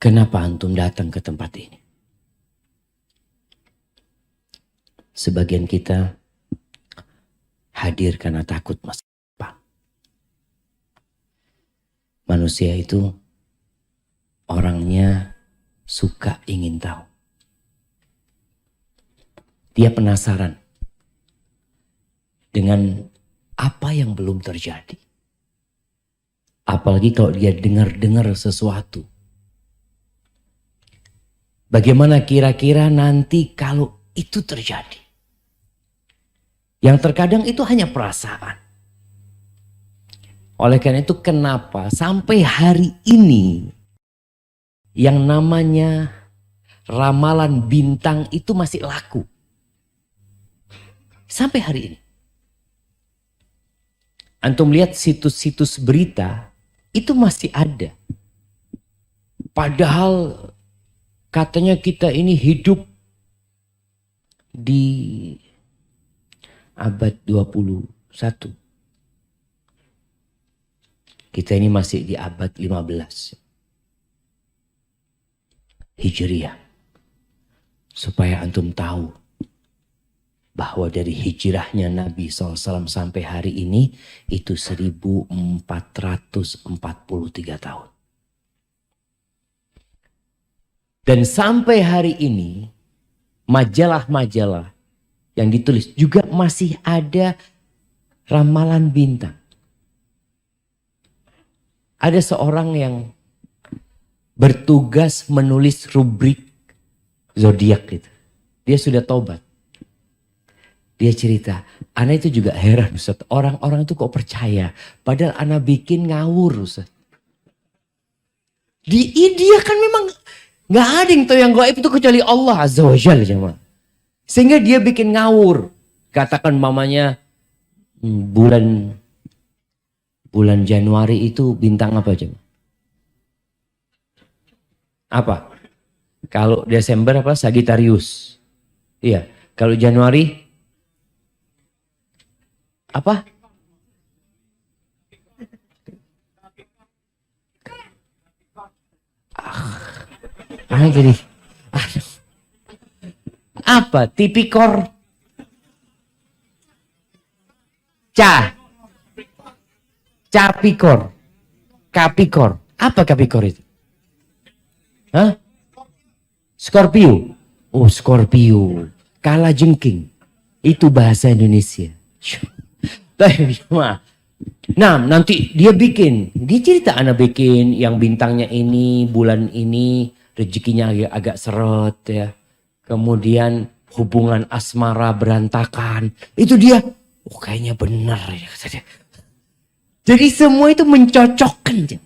Kenapa antum datang ke tempat ini? Sebagian kita hadir karena takut masa depan. Manusia itu orangnya suka ingin tahu. Dia penasaran dengan apa yang belum terjadi. Apalagi kalau dia dengar-dengar sesuatu. Bagaimana kira-kira nanti kalau itu terjadi? Yang terkadang itu hanya perasaan. Oleh karena itu kenapa sampai hari ini yang namanya ramalan bintang itu masih laku. Sampai hari ini. Antum lihat situs-situs berita itu masih ada. Padahal katanya kita ini hidup di abad 21. Kita ini masih di abad 15. Hijriah. Supaya antum tahu bahwa dari hijrahnya Nabi SAW sampai hari ini itu 1443 tahun. Dan sampai hari ini majalah-majalah yang ditulis juga masih ada ramalan bintang. Ada seorang yang bertugas menulis rubrik zodiak gitu. Dia sudah taubat. Dia cerita, ana itu juga heran Ustaz. Orang-orang itu kok percaya. Padahal ana bikin ngawur Ustaz. Dia kan memang gak ada yang tahu yang gaib itu kecuali Allah Azza wa Jalla. Sehingga dia bikin ngawur. Katakan mamanya bulan Januari itu bintang apa coba? Apa? Kalau Desember apa? Sagittarius. Iya. Kalau Januari apa? Jadi. Apa? Tipikor. Capikor. Kapikor. Apa Kapikor itu? Hah? Scorpio. Oh, Scorpio. Kalajengking. Itu bahasa Indonesia. Nah, nanti dia bikin. Dia cerita anak bikin yang bintangnya ini, bulan ini, rezekinya agak seret ya. Kemudian hubungan asmara berantakan. Itu dia, oh kayaknya benar ya. Jadi semua itu mencocokkan.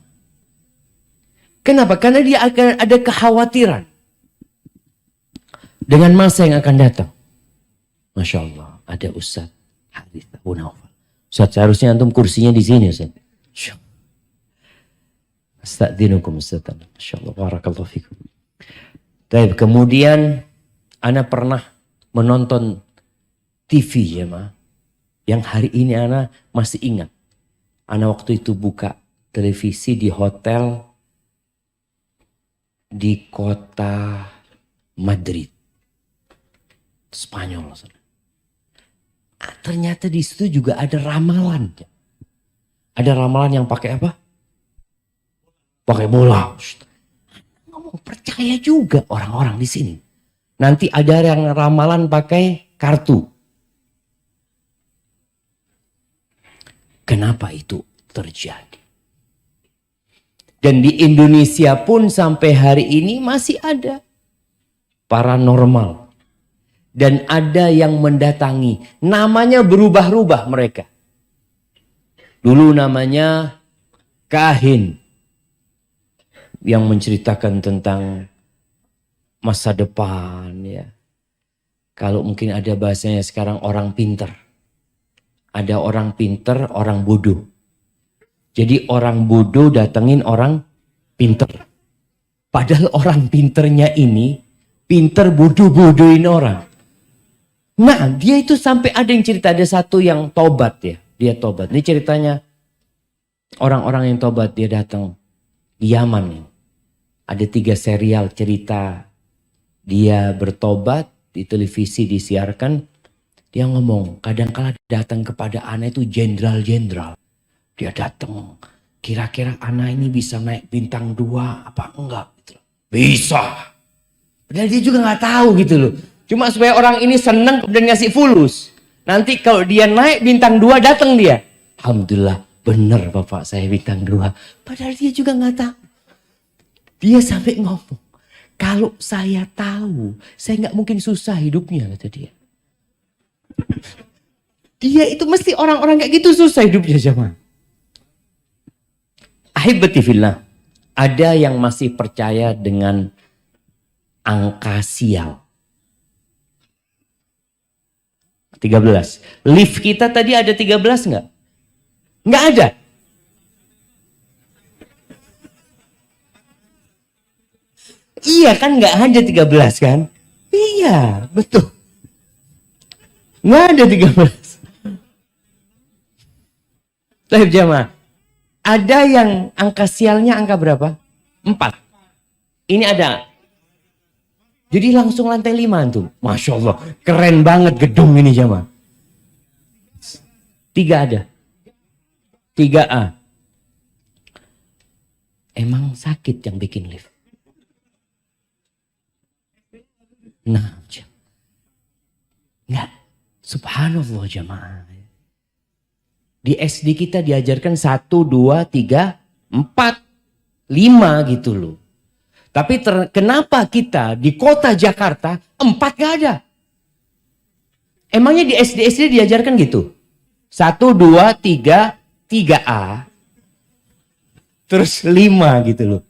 Kenapa? Karena dia akan ada kekhawatiran dengan masa yang akan datang. Masya Allah, ada Ustaz Harith Abu Naufal. Ustaz, seharusnya antum kursinya di sini Ustaz. Astagfirullahaladzim Ustaz. Masya Allah, barakallahu fikum. Baik, kemudian ana pernah menonton TV ya ma. Yang hari ini ana masih ingat. Ana waktu itu buka televisi di hotel di kota Madrid, Spanyol. Ternyata di situ juga ada ramalan. Ada ramalan yang pakai apa? Pakai bola. Ngomong percaya juga orang-orang di sini. Nanti ada yang ramalan pakai kartu. Kenapa itu terjadi? Dan di Indonesia pun sampai hari ini masih ada paranormal. Dan ada yang mendatangi. Namanya berubah-ubah mereka. Dulu namanya kahin. Yang menceritakan tentang masa depan ya. Kalau mungkin ada bahasanya sekarang orang pinter. Ada orang pinter, orang bodoh. Jadi orang bodoh datengin orang pinter. Padahal orang pinternya ini pinter bodoh-bodohin orang. Nah dia itu sampai ada yang cerita, ada satu yang tobat ya. Dia tobat. Ini ceritanya orang-orang yang tobat, dia datang di Yaman. Ada 3 serial cerita. Dia bertobat, di televisi disiarkan. Dia ngomong, kadang-kala datang kepada ana itu jenderal-jenderal. Dia datang, kira-kira ana ini bisa naik bintang 2 apa enggak? Gitu. Bisa. Padahal dia juga nggak tahu gitu loh. Cuma supaya orang ini seneng dan ngasih fulus. Nanti kalau dia naik bintang 2 datang dia. Alhamdulillah benar bapak saya bintang 2. Padahal dia juga nggak tahu. Dia sampai ngomong. Kalau saya tahu, saya nggak mungkin susah hidupnya kata dia. Dia itu mesti orang-orang kayak gitu susah hidupnya jemaah. Ahibati fillah. Ada yang masih percaya dengan angka sial. 13. Lift kita tadi ada 13 nggak? Nggak ada. Iya kan nggak ada 13 kan? Iya betul. Nggak ada 13. Baik jemaah. Ada yang angka sialnya angka berapa? 4. Ini ada. Jadi langsung lantai 5 tuh. Masya Allah. Keren banget gedung ini jemaah. 3 ada. 3A. Emang sakit yang bikin lift? Nah. Enggak. Subhanallah jemaah. Di SD kita diajarkan 1, 2, 3, 4, 5 gitu loh. Tapi kenapa kita di kota Jakarta 4 gak ada? Emangnya di SD diajarkan gitu? 1, 2, 3, 3A. Terus 5 gitu loh.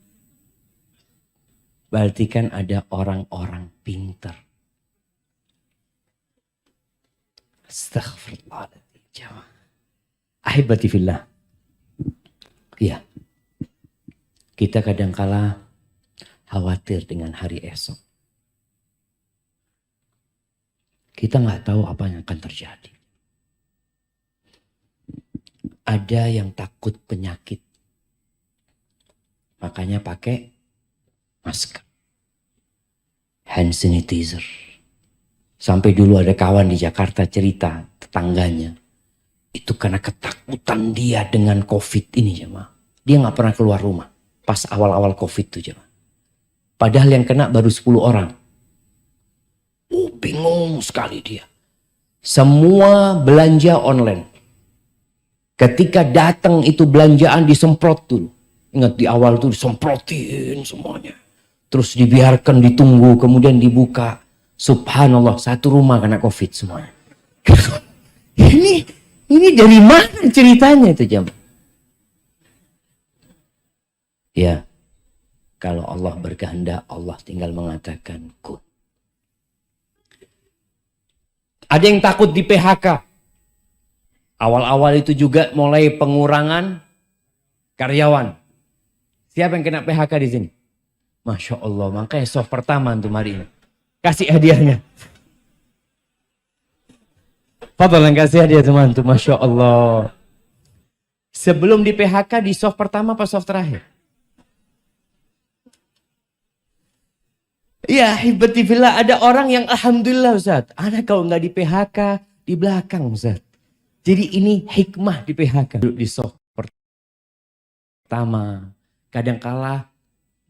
Berarti kan ada orang-orang pinter. Astaghfirullahaladzim. Ahibati fillah. Iya. Kita kadangkala khawatir dengan hari esok. Kita nggak tahu apa yang akan terjadi. Ada yang takut penyakit. Makanya pakai masker. Hand sanitizer. Sampai dulu ada kawan di Jakarta cerita tetangganya. Itu karena ketakutan dia dengan COVID ini jemaah. Dia nggak pernah keluar rumah. Pas awal-awal COVID itu jemaah. Padahal yang kena baru 10 orang. Bingung sekali dia. Semua belanja online. Ketika datang itu belanjaan disemprot dulu. Ingat di awal tuh disemprotin semuanya. Terus dibiarkan ditunggu kemudian dibuka. Subhanallah 1 rumah kena COVID semuanya. Ini dari mana ceritanya itu jam? Ya, kalau Allah berkehendak, Allah tinggal mengatakan kun. Ada yang takut di PHK. Awal-awal itu juga mulai pengurangan karyawan. Siapa yang kena PHK di sini? Masya Allah, makanya soft pertama untuk hari ini. Kasih hadiahnya. Fadlan kasih hadiah teman-teman, Masya Allah. Sebelum di PHK di soft pertama apa soft terakhir? Ya, hibati fillah, ada orang yang alhamdulillah Ustaz. Anak kalau nggak di PHK di belakang Ustaz. Jadi ini hikmah di PHK. Duduk di soft pertama. Kadangkala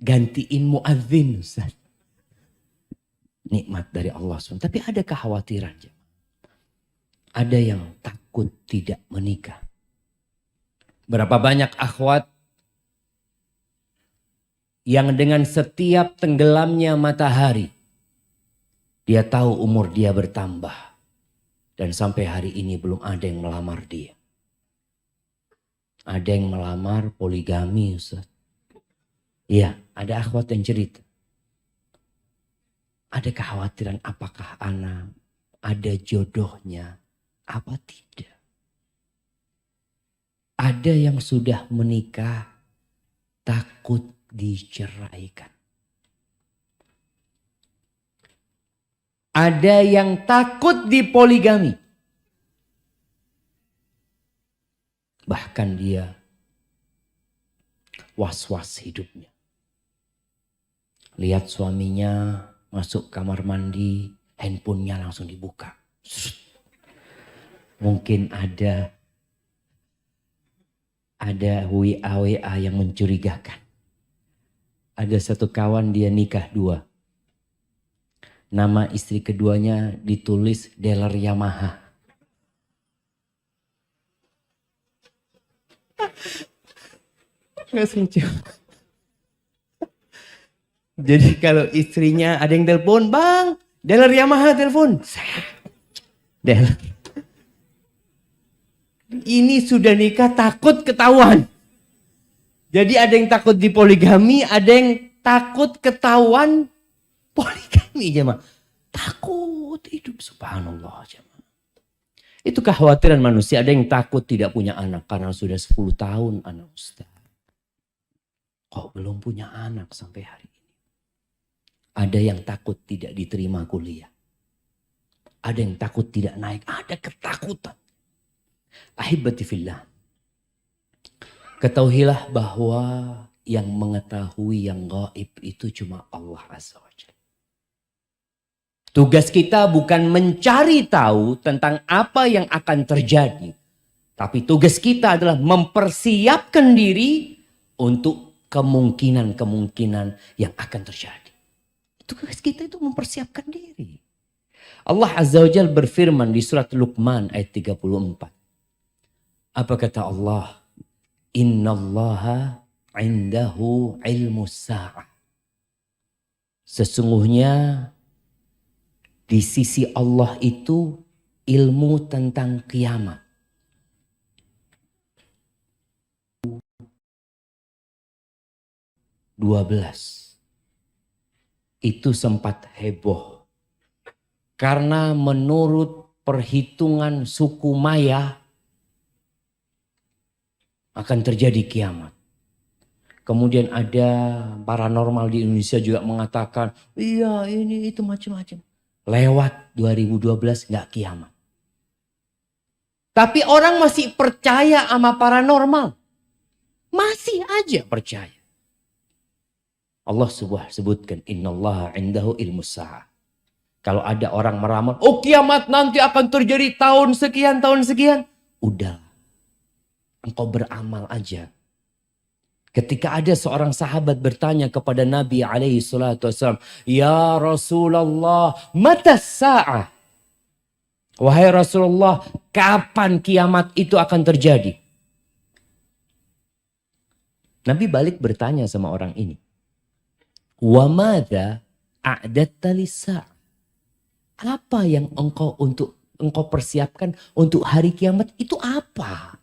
gantiin muadzin Ustaz. Nikmat dari Allah SWT. Tapi ada kekhawatiran. Ada yang takut tidak menikah. Berapa banyak akhwat yang dengan setiap tenggelamnya matahari, dia tahu umur dia bertambah. Dan sampai hari ini belum ada yang melamar dia. Ada yang melamar poligami Ustaz. Iya, ada akhwat yang cerita. Ada kekhawatiran apakah anak ada jodohnya, apa tidak. Ada yang sudah menikah takut diceraikan. Ada yang takut dipoligami. Bahkan dia was-was hidupnya. Lihat suaminya masuk kamar mandi, handphonenya langsung dibuka. Mungkin ada WA yang mencurigakan. Ada satu kawan dia nikah 2. Nama istri keduanya ditulis dealer Yamaha. Nggak lucu. Jadi kalau istrinya ada yang telepon, bang, dealer Yamaha telepon. Dealer. Ini sudah nikah takut ketahuan. Jadi ada yang takut dipoligami, ada yang takut ketahuan poligami jemaah. Takut hidup, subhanallah jemaah. Itu kekhawatiran manusia. Ada yang takut tidak punya anak karena sudah 10 tahun anak ustaz. Kok belum punya anak sampai hari ini? Ada yang takut tidak diterima kuliah. Ada yang takut tidak naik. Ada ketakutan. Ahibati fillah. Ketahuilah bahwa yang mengetahui yang gaib itu cuma Allah Azza wa Jalla. Tugas kita bukan mencari tahu tentang apa yang akan terjadi. Tapi tugas kita adalah mempersiapkan diri untuk kemungkinan-kemungkinan yang akan terjadi. Tugas kita itu mempersiapkan diri. Allah Azza wa Jalla berfirman di surat Luqman ayat 34. Apa kata Allah? Innallaha indahu ilmu sa'ah. Sesungguhnya di sisi Allah itu ilmu tentang kiamat. Itu sempat heboh. Karena menurut perhitungan suku Maya akan terjadi kiamat. Kemudian ada paranormal di Indonesia juga mengatakan, iya ini itu macam-macam. Lewat 2012 nggak kiamat. Tapi orang masih percaya sama paranormal. Masih aja percaya. Allah sebutkan, innallaha indahu ilmu sa'ah. Kalau ada orang meramal, oh kiamat nanti akan terjadi tahun sekian. Udah. Engkau beramal aja. Ketika ada seorang sahabat bertanya kepada Nabi alaihi salatu wassalam, ya Rasulullah, mata sa'ah? Wahai Rasulullah, kapan kiamat itu akan terjadi? Nabi balik bertanya sama orang ini. Wa madza a'datta lis-sa'ah? Apa yang engkau persiapkan untuk hari kiamat itu apa?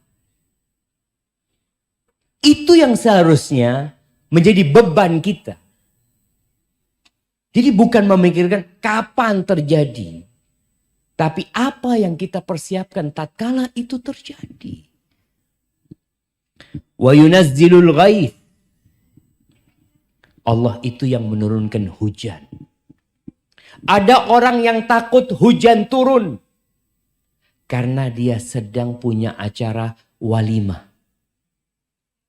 Itu yang seharusnya menjadi beban kita. Jadi bukan memikirkan kapan terjadi. Tapi apa yang kita persiapkan tatkala itu terjadi. Wa yunazzilul ghaith. Allah itu yang menurunkan hujan. Ada orang yang takut hujan turun. Karena dia sedang punya acara walimah.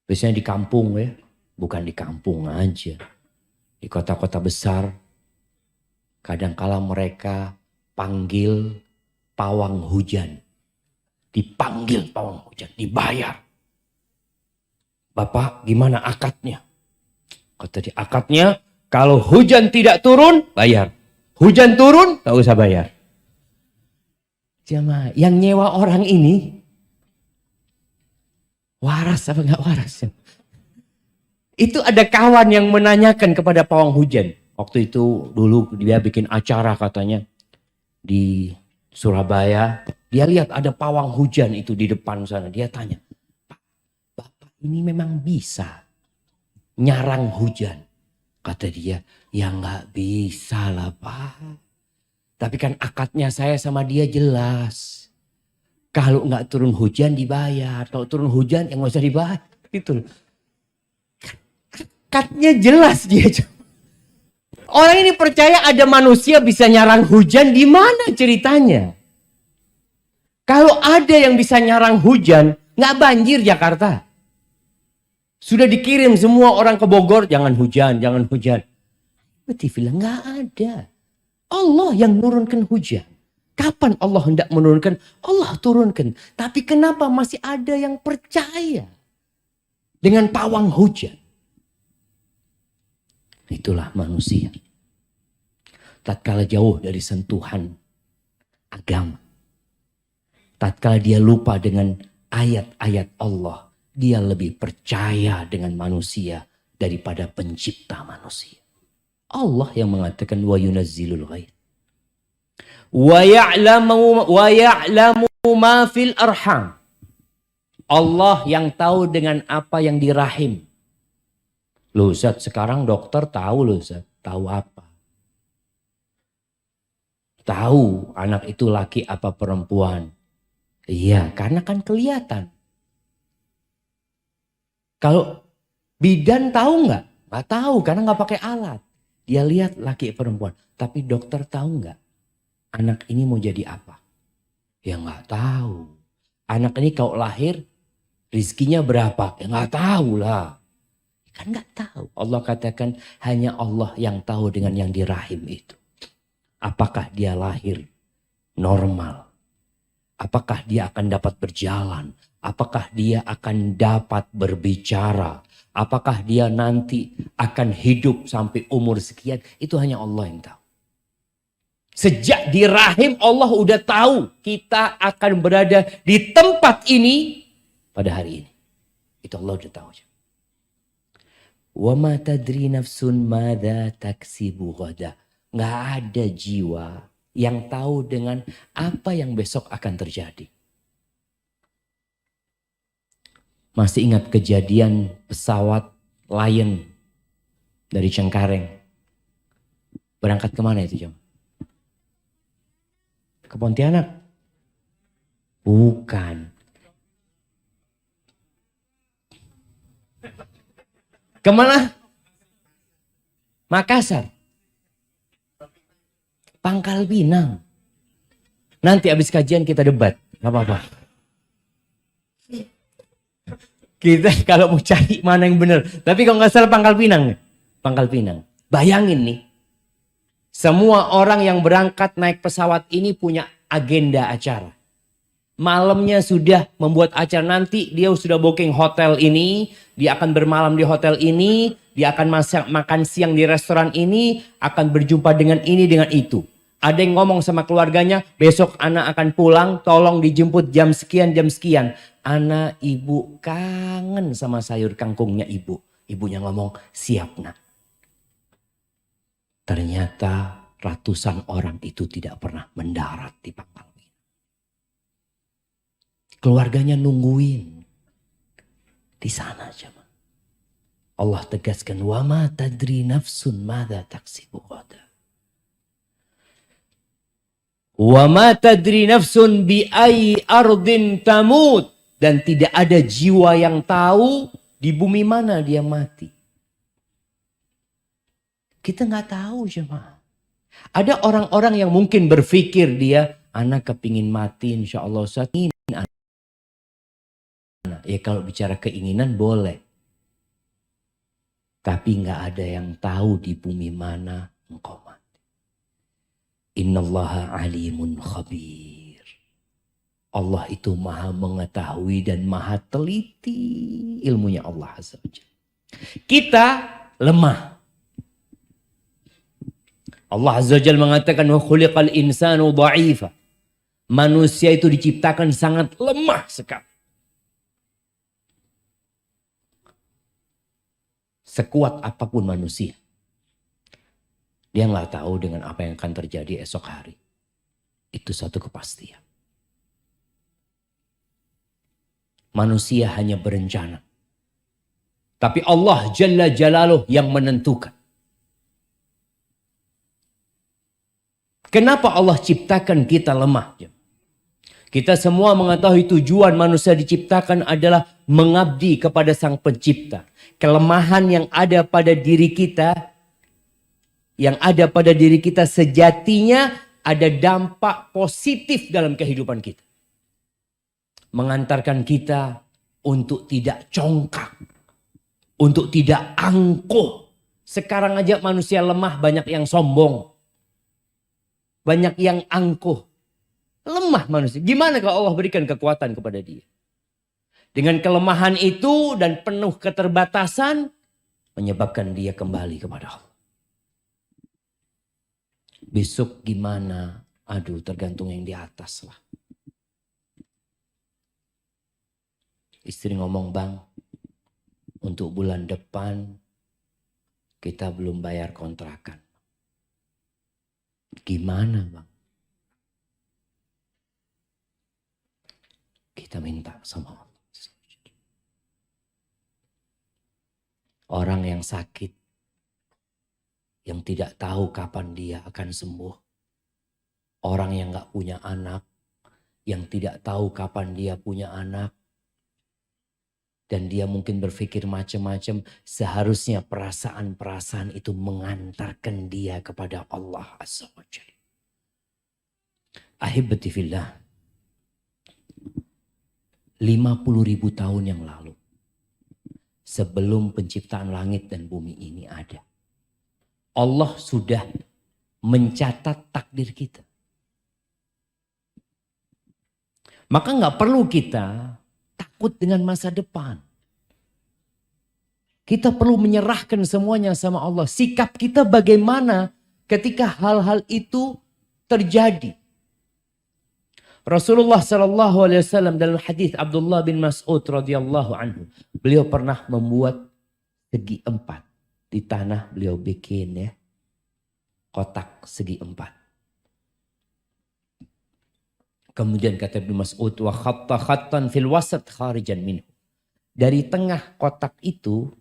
Biasanya di kampung ya, bukan di kampung aja. Di kota-kota besar, kadangkala mereka panggil pawang hujan. Dipanggil pawang hujan, dibayar. Bapak gimana akadnya? Kata dia, akadnya kalau hujan tidak turun, bayar. Hujan turun, tak usah bayar. Jamaah, yang nyewa orang ini, waras apa enggak waras? Itu ada kawan yang menanyakan kepada pawang hujan. Waktu itu dulu dia bikin acara katanya di Surabaya. Dia lihat ada pawang hujan itu di depan sana. Dia tanya, Pak, Bapak ini memang bisa nyarang hujan? Kata dia, ya enggak bisa lah Pak. Tapi kan akadnya saya sama dia jelas. Kalau nggak turun hujan dibayar. Kalau turun hujan yang nggak usah dibayar. Gitu. Akadnya jelas dia. Orang ini percaya ada manusia bisa nyarang hujan. Di mana ceritanya? Kalau ada yang bisa nyarang hujan, nggak banjir Jakarta. Sudah dikirim semua orang ke Bogor, jangan hujan, jangan hujan. Betifillah, nggak ada. Allah yang menurunkan hujan. Kapan Allah hendak menurunkan? Allah turunkan. Tapi kenapa masih ada yang percaya dengan pawang hujan? Itulah manusia. Tatkala jauh dari sentuhan agama. Tatkala dia lupa dengan ayat-ayat Allah. Dia lebih percaya dengan manusia daripada pencipta manusia. Allah yang mengatakan wa yunazzilul ghaith. Wa ya'lamu ma fil arham. Allah yang tahu dengan apa yang di rahim. Loh Ustaz, sekarang dokter tahu loh Ustaz. Tahu apa? Tahu anak itu laki apa perempuan. Iya, karena kan kelihatan. Kalau bidan tahu nggak? Nggak tahu karena nggak pakai alat. Dia lihat laki perempuan. Tapi dokter tahu nggak? Anak ini mau jadi apa? Ya nggak tahu. Anak ini kalau lahir rizkinya berapa? Ya nggak tahu lah. Kan nggak tahu. Allah katakan hanya Allah yang tahu dengan yang di rahim itu. Apakah dia lahir normal? Apakah dia akan dapat berjalan? Apakah dia akan dapat berbicara? Apakah dia nanti akan hidup sampai umur sekian? Itu hanya Allah yang tahu. Sejak di rahim Allah udah tahu kita akan berada di tempat ini pada hari ini. Itu Allah udah tahu. Wa ma tadri nafsun madza taksibu ghada. Nggak ada jiwa yang tahu dengan apa yang besok akan terjadi. Masih ingat kejadian pesawat Lion dari Cengkareng. Berangkat kemana itu jam? Ke Pontianak? Bukan. Kemana? Makassar. Pangkal Pinang. Nanti habis kajian kita debat. Gak apa-apa. Kita kalau mau cari mana yang benar. Tapi kalau nggak salah Pangkal Pinang. Pangkal Pinang. Bayangin nih. Semua orang yang berangkat naik pesawat ini punya agenda acara. Malamnya sudah membuat acara, nanti dia sudah booking hotel ini. Dia akan bermalam di hotel ini. Dia akan makan siang di restoran ini. Akan berjumpa dengan ini, dengan itu. Ada yang ngomong sama keluarganya, besok anak akan pulang, tolong dijemput jam sekian, jam sekian. Anak ibu kangen sama sayur kangkungnya ibu. Ibunya ngomong, siap nak. Ternyata ratusan orang itu tidak pernah mendarat di Pangkal Pinang. Keluarganya nungguin. Di sana aja. Allah tegaskan, wa ma tadri nafsun madza taksibu ghadan. Wa ma tadri nafsun bi ayyi ardin tamut. Dan tidak ada jiwa yang tahu di bumi mana dia mati. Kita nggak tahu jemaah. Ada orang-orang yang mungkin berpikir dia, anak kepingin mati insya Allah saat ini. Ya kalau bicara keinginan boleh. Tapi nggak ada yang tahu di bumi mana engkau mati. Innallaha alimun khabir. Allah itu maha mengetahui dan maha teliti ilmunya Allah Azza wa Jalla. Kita lemah. Allah Azza wa Jalla mengatakan wa khuliqal insanu dha'ifa. Manusia itu diciptakan sangat lemah sekali. Sekuat apapun manusia, dia nggak tahu dengan apa yang akan terjadi esok hari. Itu satu kepastian. Manusia hanya berencana. Tapi Allah Jalla Jalaluh yang menentukan. Kenapa Allah ciptakan kita lemah? Kita semua mengetahui tujuan manusia diciptakan adalah mengabdi kepada Sang Pencipta. Kelemahan yang ada pada diri kita, sejatinya ada dampak positif dalam kehidupan kita. Mengantarkan kita untuk tidak congkak, untuk tidak angkuh, Sekarang aja manusia lemah, banyak yang sombong. Banyak yang angkuh. Lemah manusia. Gimana kalau Allah berikan kekuatan kepada dia? Dengan kelemahan itu dan penuh keterbatasan, menyebabkan dia kembali kepada Allah. Besok gimana? Aduh, tergantung yang di atas lah. Istri ngomong, bang, untuk bulan depan kita belum bayar kontrakan. Gimana bang? Kita minta sama Allah. Orang yang sakit, yang tidak tahu kapan dia akan sembuh. Orang yang gak punya anak, yang tidak tahu kapan dia punya anak. Dan dia mungkin berpikir macam-macam. Seharusnya perasaan-perasaan itu mengantarkan dia kepada Allah Azza wa Jalla. Ahibati fillah. 50.000 tahun yang lalu. Sebelum penciptaan langit dan bumi ini ada. Allah sudah mencatat takdir kita. Maka nggak perlu kita takut dengan masa depan. Kita perlu menyerahkan semuanya sama Allah. Sikap kita bagaimana ketika hal-hal itu terjadi. Rasulullah SAW dalam hadis Abdullah bin Mas'ud radhiyallahu anhu, beliau pernah membuat segi 4 di tanah, beliau bikin ya kotak segi 4. Kemudian kata Ibnu Mas'ud, wa khatta khattan fil wasat kharijan minhu. Dari tengah kotak itu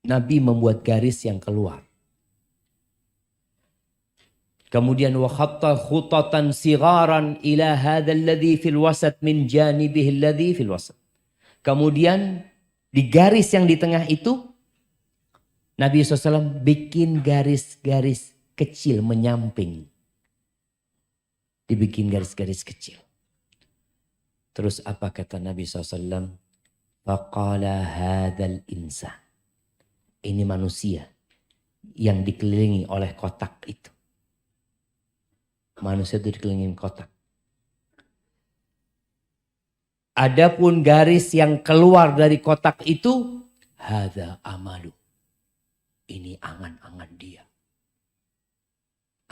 Nabi membuat garis yang keluar. Kemudian wa khatta khutatan sigharan ila hadzal ladzi fil wasat min janibihi alladzi fil wasat. Kemudian di garis yang di tengah itu Nabi SAW bikin garis-garis kecil menyamping. Dibikin garis-garis kecil. Terus apa kata Nabi SAW? Faqala hadzal insan. Ini manusia yang dikelilingi oleh kotak itu. Manusia itu dikelilingi kotak. Adapun garis yang keluar dari kotak itu, hadza amalu. Ini angan-angan dia.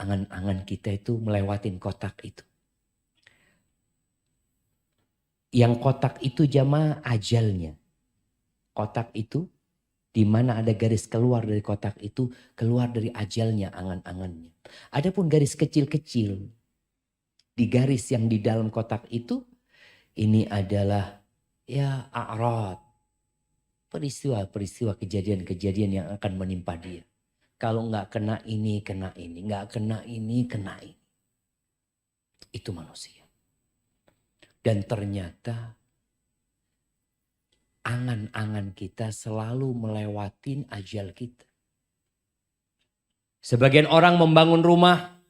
Angan-angan kita itu melewatin kotak itu. Yang kotak itu jamaah ajalnya. Kotak itu, di mana ada garis keluar dari kotak itu, keluar dari ajalnya angan-angannya. Adapun garis kecil-kecil di garis yang di dalam kotak itu, ini adalah ya a'rad. Peristiwa-peristiwa kejadian-kejadian yang akan menimpa dia. Kalau nggak kena ini, kena ini. Nggak kena ini, kena ini. Itu manusia. Dan ternyata angan-angan kita selalu melewatin ajal kita. Sebagian orang membangun rumah.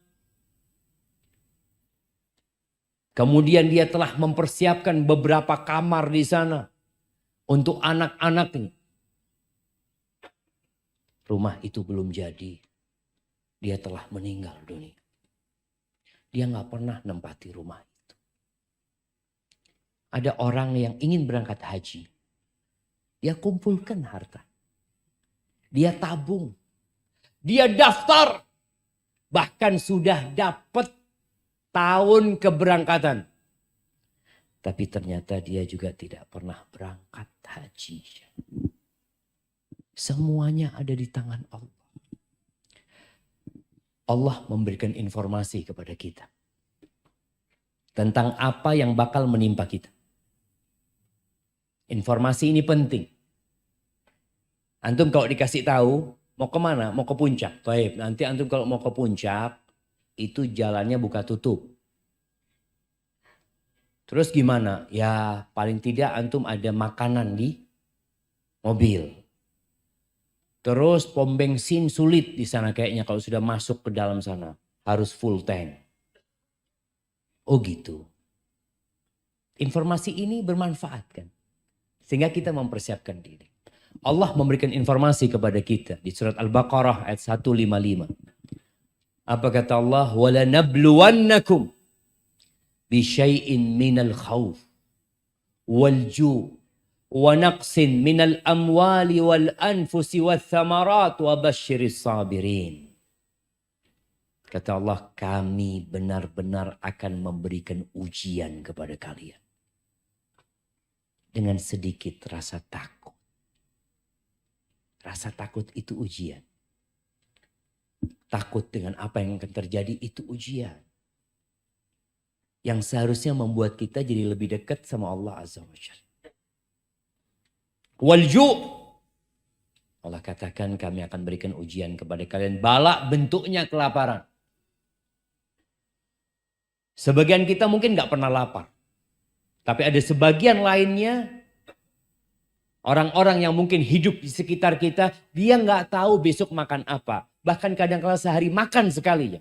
Kemudian dia telah mempersiapkan beberapa kamar di sana. Untuk anak-anaknya. Rumah itu belum jadi. Dia telah meninggal dunia. Dia gak pernah nempati rumah itu. Ada orang yang ingin berangkat haji. Dia kumpulkan harta. Dia tabung. Dia daftar. Bahkan sudah dapat tahun keberangkatan. Tapi ternyata dia juga tidak pernah berangkat haji. Semuanya ada di tangan Allah. Allah memberikan informasi kepada kita. Tentang apa yang bakal menimpa kita. Informasi ini penting. Antum kalau dikasih tahu, mau kemana? Mau ke puncak. Baik, nanti antum kalau mau ke puncak, itu jalannya buka tutup. Terus gimana? Ya paling tidak antum ada makanan di mobil. Terus pom bensin sulit di sana kayaknya kalau sudah masuk ke dalam sana. Harus full tank. Oh gitu. Informasi ini bermanfaat kan. Sehingga kita mempersiapkan diri. Allah memberikan informasi kepada kita di surat Al-Baqarah ayat 155. Apa kata Allah? Wala nabluwannakum bi syai'in minal khawf wal ju' wa naqsin minal amwali wal anfusi wath thamarat wa basyiris sabirin. Kata Allah, kami benar-benar akan memberikan ujian kepada kalian. Dengan sedikit rasa takut. Rasa takut itu ujian. Takut dengan apa yang akan terjadi itu ujian. Yang seharusnya membuat kita jadi lebih dekat sama Allah Azza wa Jalla. Walju' Allah katakan kami akan berikan ujian kepada kalian. Bala bentuknya kelaparan. Sebagian kita mungkin gak pernah lapar. Tapi ada sebagian lainnya, orang-orang yang mungkin hidup di sekitar kita, dia gak tahu besok makan apa. Bahkan kadang-kala sehari makan sekali ya.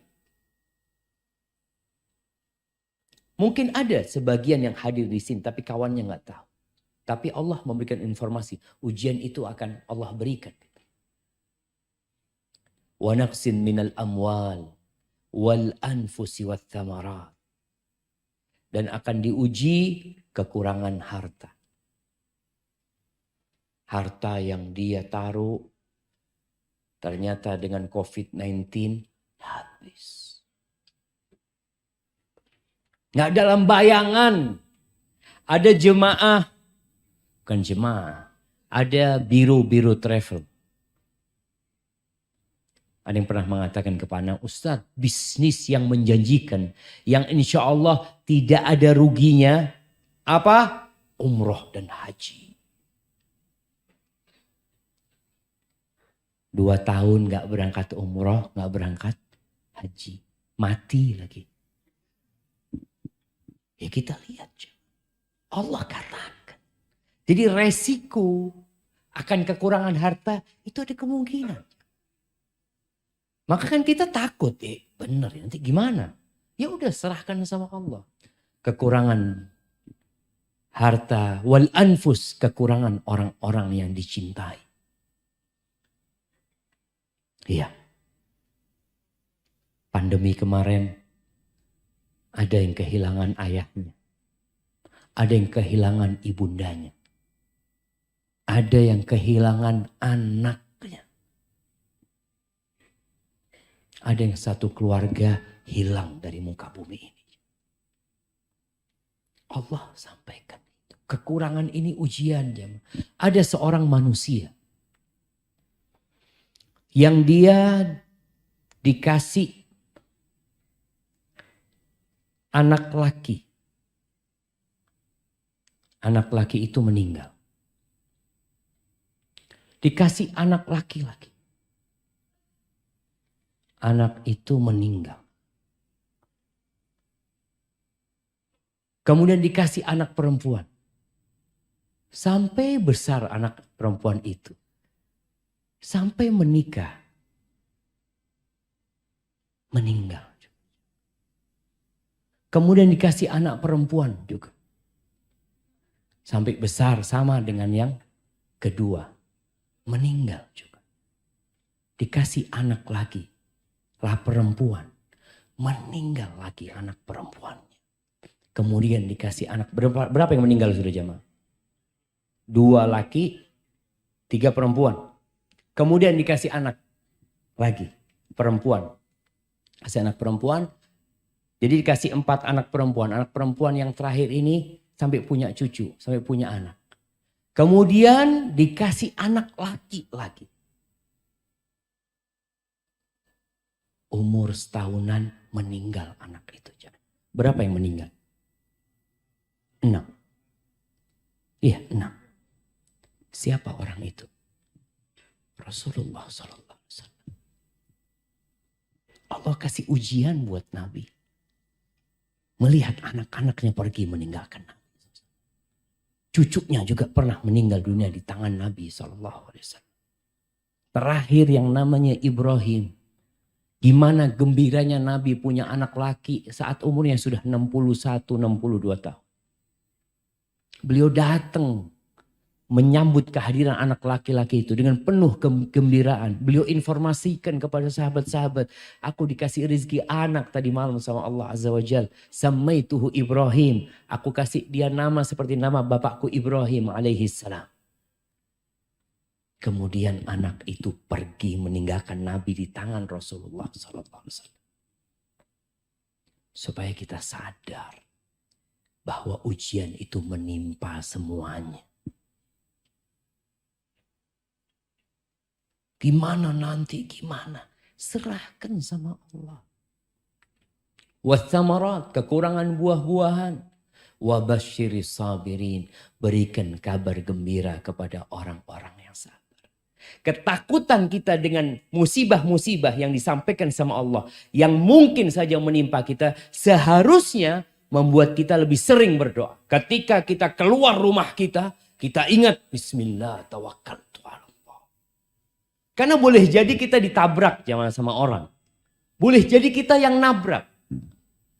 Mungkin ada sebagian yang hadir di sini, tapi kawannya gak tahu. Tapi Allah memberikan informasi, ujian itu akan Allah berikan. Wa naqsin minal amwal wal anfusi wath thamarat. Dan akan diuji kekurangan harta. Harta yang dia taruh ternyata dengan COVID-19 habis. Nggak dalam bayangan. Ada jemaah, bukan jemaah, ada biro-biro travel. Ada yang pernah mengatakan kepada Ustadz, bisnis yang menjanjikan, yang insya Allah tidak ada ruginya, apa? Umroh dan haji. 2 tahun gak berangkat umroh, gak berangkat haji. Mati lagi. Ya kita lihat. Allah katakan. Jadi resiko akan kekurangan harta itu ada kemungkinan. Maka kan kita takut, benar ya nanti gimana? Ya udah serahkan sama Allah. Kekurangan harta wal anfus, kekurangan orang-orang yang dicintai. Iya. Pandemi kemarin ada yang kehilangan ayahnya. Ada yang kehilangan ibundanya. Ada yang kehilangan anak. Ada yang satu keluarga hilang dari muka bumi ini. Allah sampaikan itu. Kekurangan ini ujian. Ada seorang manusia. Yang dia dikasih anak laki. Anak laki itu meninggal. Dikasih anak laki-laki. Anak itu meninggal. Kemudian dikasih anak perempuan. Sampai besar anak perempuan itu. Sampai menikah. Meninggal. Kemudian dikasih anak perempuan juga. Sampai besar sama dengan yang kedua. Meninggal juga. Dikasih anak lagi. Lah perempuan, meninggal lagi anak perempuannya. Kemudian dikasih anak, berapa yang meninggal sudah jamaah? 2 laki, 3 perempuan. Kemudian dikasih anak lagi, perempuan. Kasih anak perempuan, jadi dikasih 4 anak perempuan. Anak perempuan yang terakhir ini sampai punya cucu, sampai punya anak. Kemudian dikasih anak laki lagi. Umur setahunan meninggal anak itu. Berapa yang meninggal? 6. Iya 6. Siapa orang itu? Rasulullah SAW. Allah kasih ujian buat Nabi. Melihat anak-anaknya pergi meninggalkan Nabi. Cucunya juga pernah meninggal dunia di tangan Nabi SAW. Terakhir yang namanya Ibrahim. Gimana gembiranya Nabi punya anak laki saat umurnya sudah 61-62 tahun. Beliau datang menyambut kehadiran anak laki-laki itu dengan penuh kegembiraan. Beliau informasikan kepada sahabat-sahabat, aku dikasih rezeki anak tadi malam sama Allah Azza wa Jal. Samaituhu Ibrahim. Aku kasih dia nama seperti nama bapakku Ibrahim alaihi salam. Kemudian anak itu pergi meninggalkan Nabi di tangan Rasulullah SAW. Supaya kita sadar bahwa ujian itu menimpa semuanya. Gimana nanti, gimana? Serahkan sama Allah. Wathamarat, kekurangan buah-buahan. Wabashiris sabirin, berikan kabar gembira kepada orang-orang yang sabar. Ketakutan kita dengan musibah-musibah yang disampaikan sama Allah, yang mungkin saja menimpa kita, seharusnya membuat kita lebih sering berdoa. Ketika kita keluar rumah kita ingat Bismillah tawakkaltu ala Allah. Karena boleh jadi kita ditabrak jangan sama orang. Boleh jadi kita yang nabrak.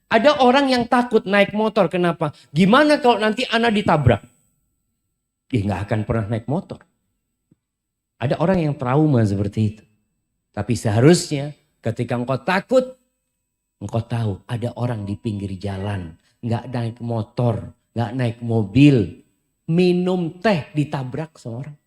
Ada orang yang takut naik motor, kenapa? Gimana kalau nanti anak ditabrak? Dia nggak akan pernah naik motor. Ada orang yang trauma seperti itu. Tapi seharusnya ketika engkau takut, engkau tahu ada orang di pinggir jalan. Nggak naik motor, nggak naik mobil. Minum teh ditabrak sama orang.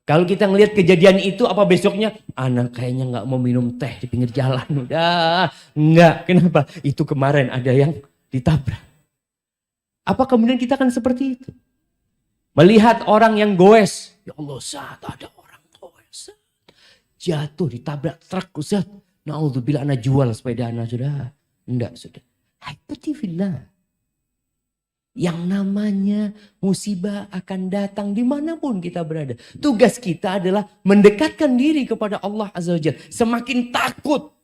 Kalau kita ngelihat kejadian itu, apa besoknya? Anak kayaknya nggak mau minum teh di pinggir jalan. Udah, nggak. Kenapa? Itu kemarin ada yang ditabrak. Apa kemudian kita akan seperti itu? Melihat orang yang goes. Ya Allah, saat ada orang goes. Jatuh ditabrak truk, Ustaz. Na'udzubillah, anak jual sepeda anak sudah. Enggak, sudah. Haipatibillah. Yang namanya musibah akan datang dimanapun kita berada. Tugas kita adalah mendekatkan diri kepada Allah Azza wa Jalla. Semakin takut.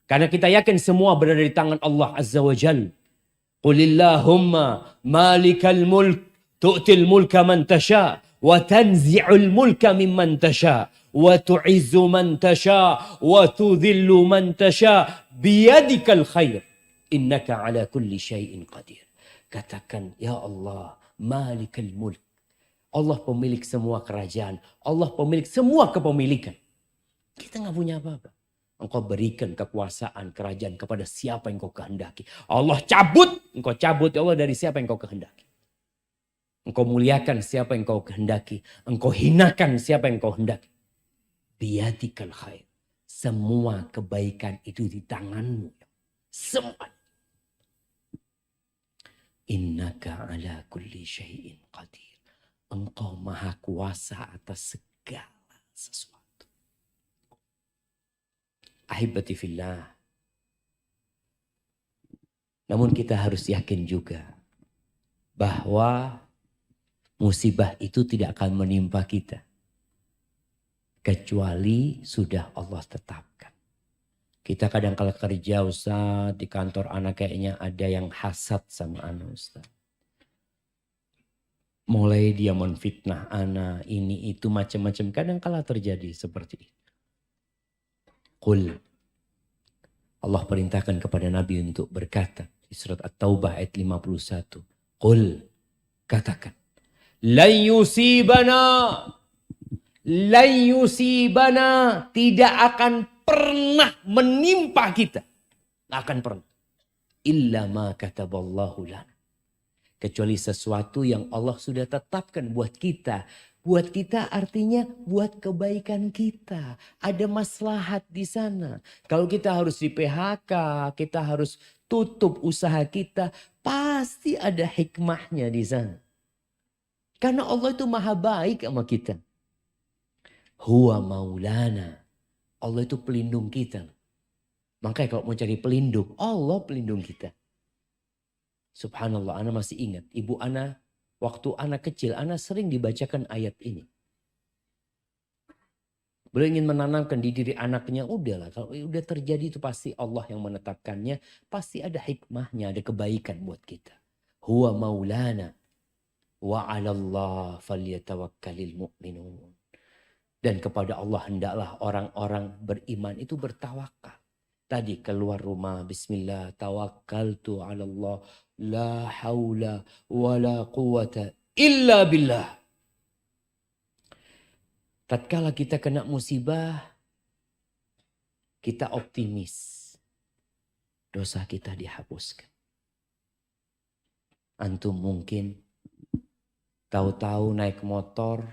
Karena kita yakin semua berada di tangan Allah Azza wa Jalla. Qulillahumma malikal mulk. Tu'til mulka man tasha. Wa tanzi'ul mulka mimman tasha. Wa tu'izzu man tasha. Wa tudhillu man tasha. Biyadikal khair. Innaka ala kulli syai'in qadir. Katakan, ya Allah, malikal mulk. Allah pemilik semua kerajaan. Allah pemilik semua kepemilikan. Kita nggak punya apa-apa. Engkau berikan kekuasaan kerajaan kepada siapa yang kau kehendaki. Allah cabut. Engkau cabut, ya Allah, dari siapa yang kau kehendaki. Engkau muliakan siapa yang kau kehendaki. Engkau hinakan siapa yang kau hendaki. Biyadikal khair. Semua kebaikan itu di tanganmu. Semua. Innaka ala kulli syai'in qadir. Engkau maha kuasa atas segala sesuatu. Ahibati fillah. Namun kita harus yakin juga bahwa musibah itu tidak akan menimpa kita. Kecuali sudah Allah tetapkan. Kita kadang kala kerja Ustaz, di kantor anak kayaknya ada yang hasad sama anak Ustaz. Mulai dia menfitnah anak, ini itu macam-macam. Kadang kala terjadi seperti itu. Qul. Allah perintahkan kepada Nabi untuk berkata di surat At-Taubah ayat 51. Qul. Katakan. Lan yusibana. Tidak akan pernah menimpa kita. Tidak akan pernah. Illa ma kataballahu lana. Kecuali sesuatu yang Allah sudah tetapkan buat kita. Buat kita artinya buat kebaikan kita. Ada maslahat di sana. Kalau kita harus di PHK, kita harus tutup usaha kita. Pasti ada hikmahnya di sana. Karena Allah itu maha baik sama kita. Huwa maulana. Allah itu pelindung kita. Makanya kalau mau cari pelindung, Allah pelindung kita. Subhanallah, ana masih ingat. Ibu ana, waktu anak kecil, ana sering dibacakan ayat ini. Beliau ingin menanamkan di diri anaknya, udahlah. Kalau udah terjadi itu pasti Allah yang menetapkannya. Pasti ada hikmahnya, ada kebaikan buat kita. Huwa maulana. Wa 'alallah falyatawakkalil mu'minun. Dan kepada Allah hendaklah orang-orang beriman itu bertawakal. Tadi keluar rumah, bismillah, tawakkaltu 'ala Allah, la haula wa la quwata illa billah. Tatkala kita kena musibah, kita optimis. Dosa kita dihapuskan. Antum mungkin tahu-tahu naik motor,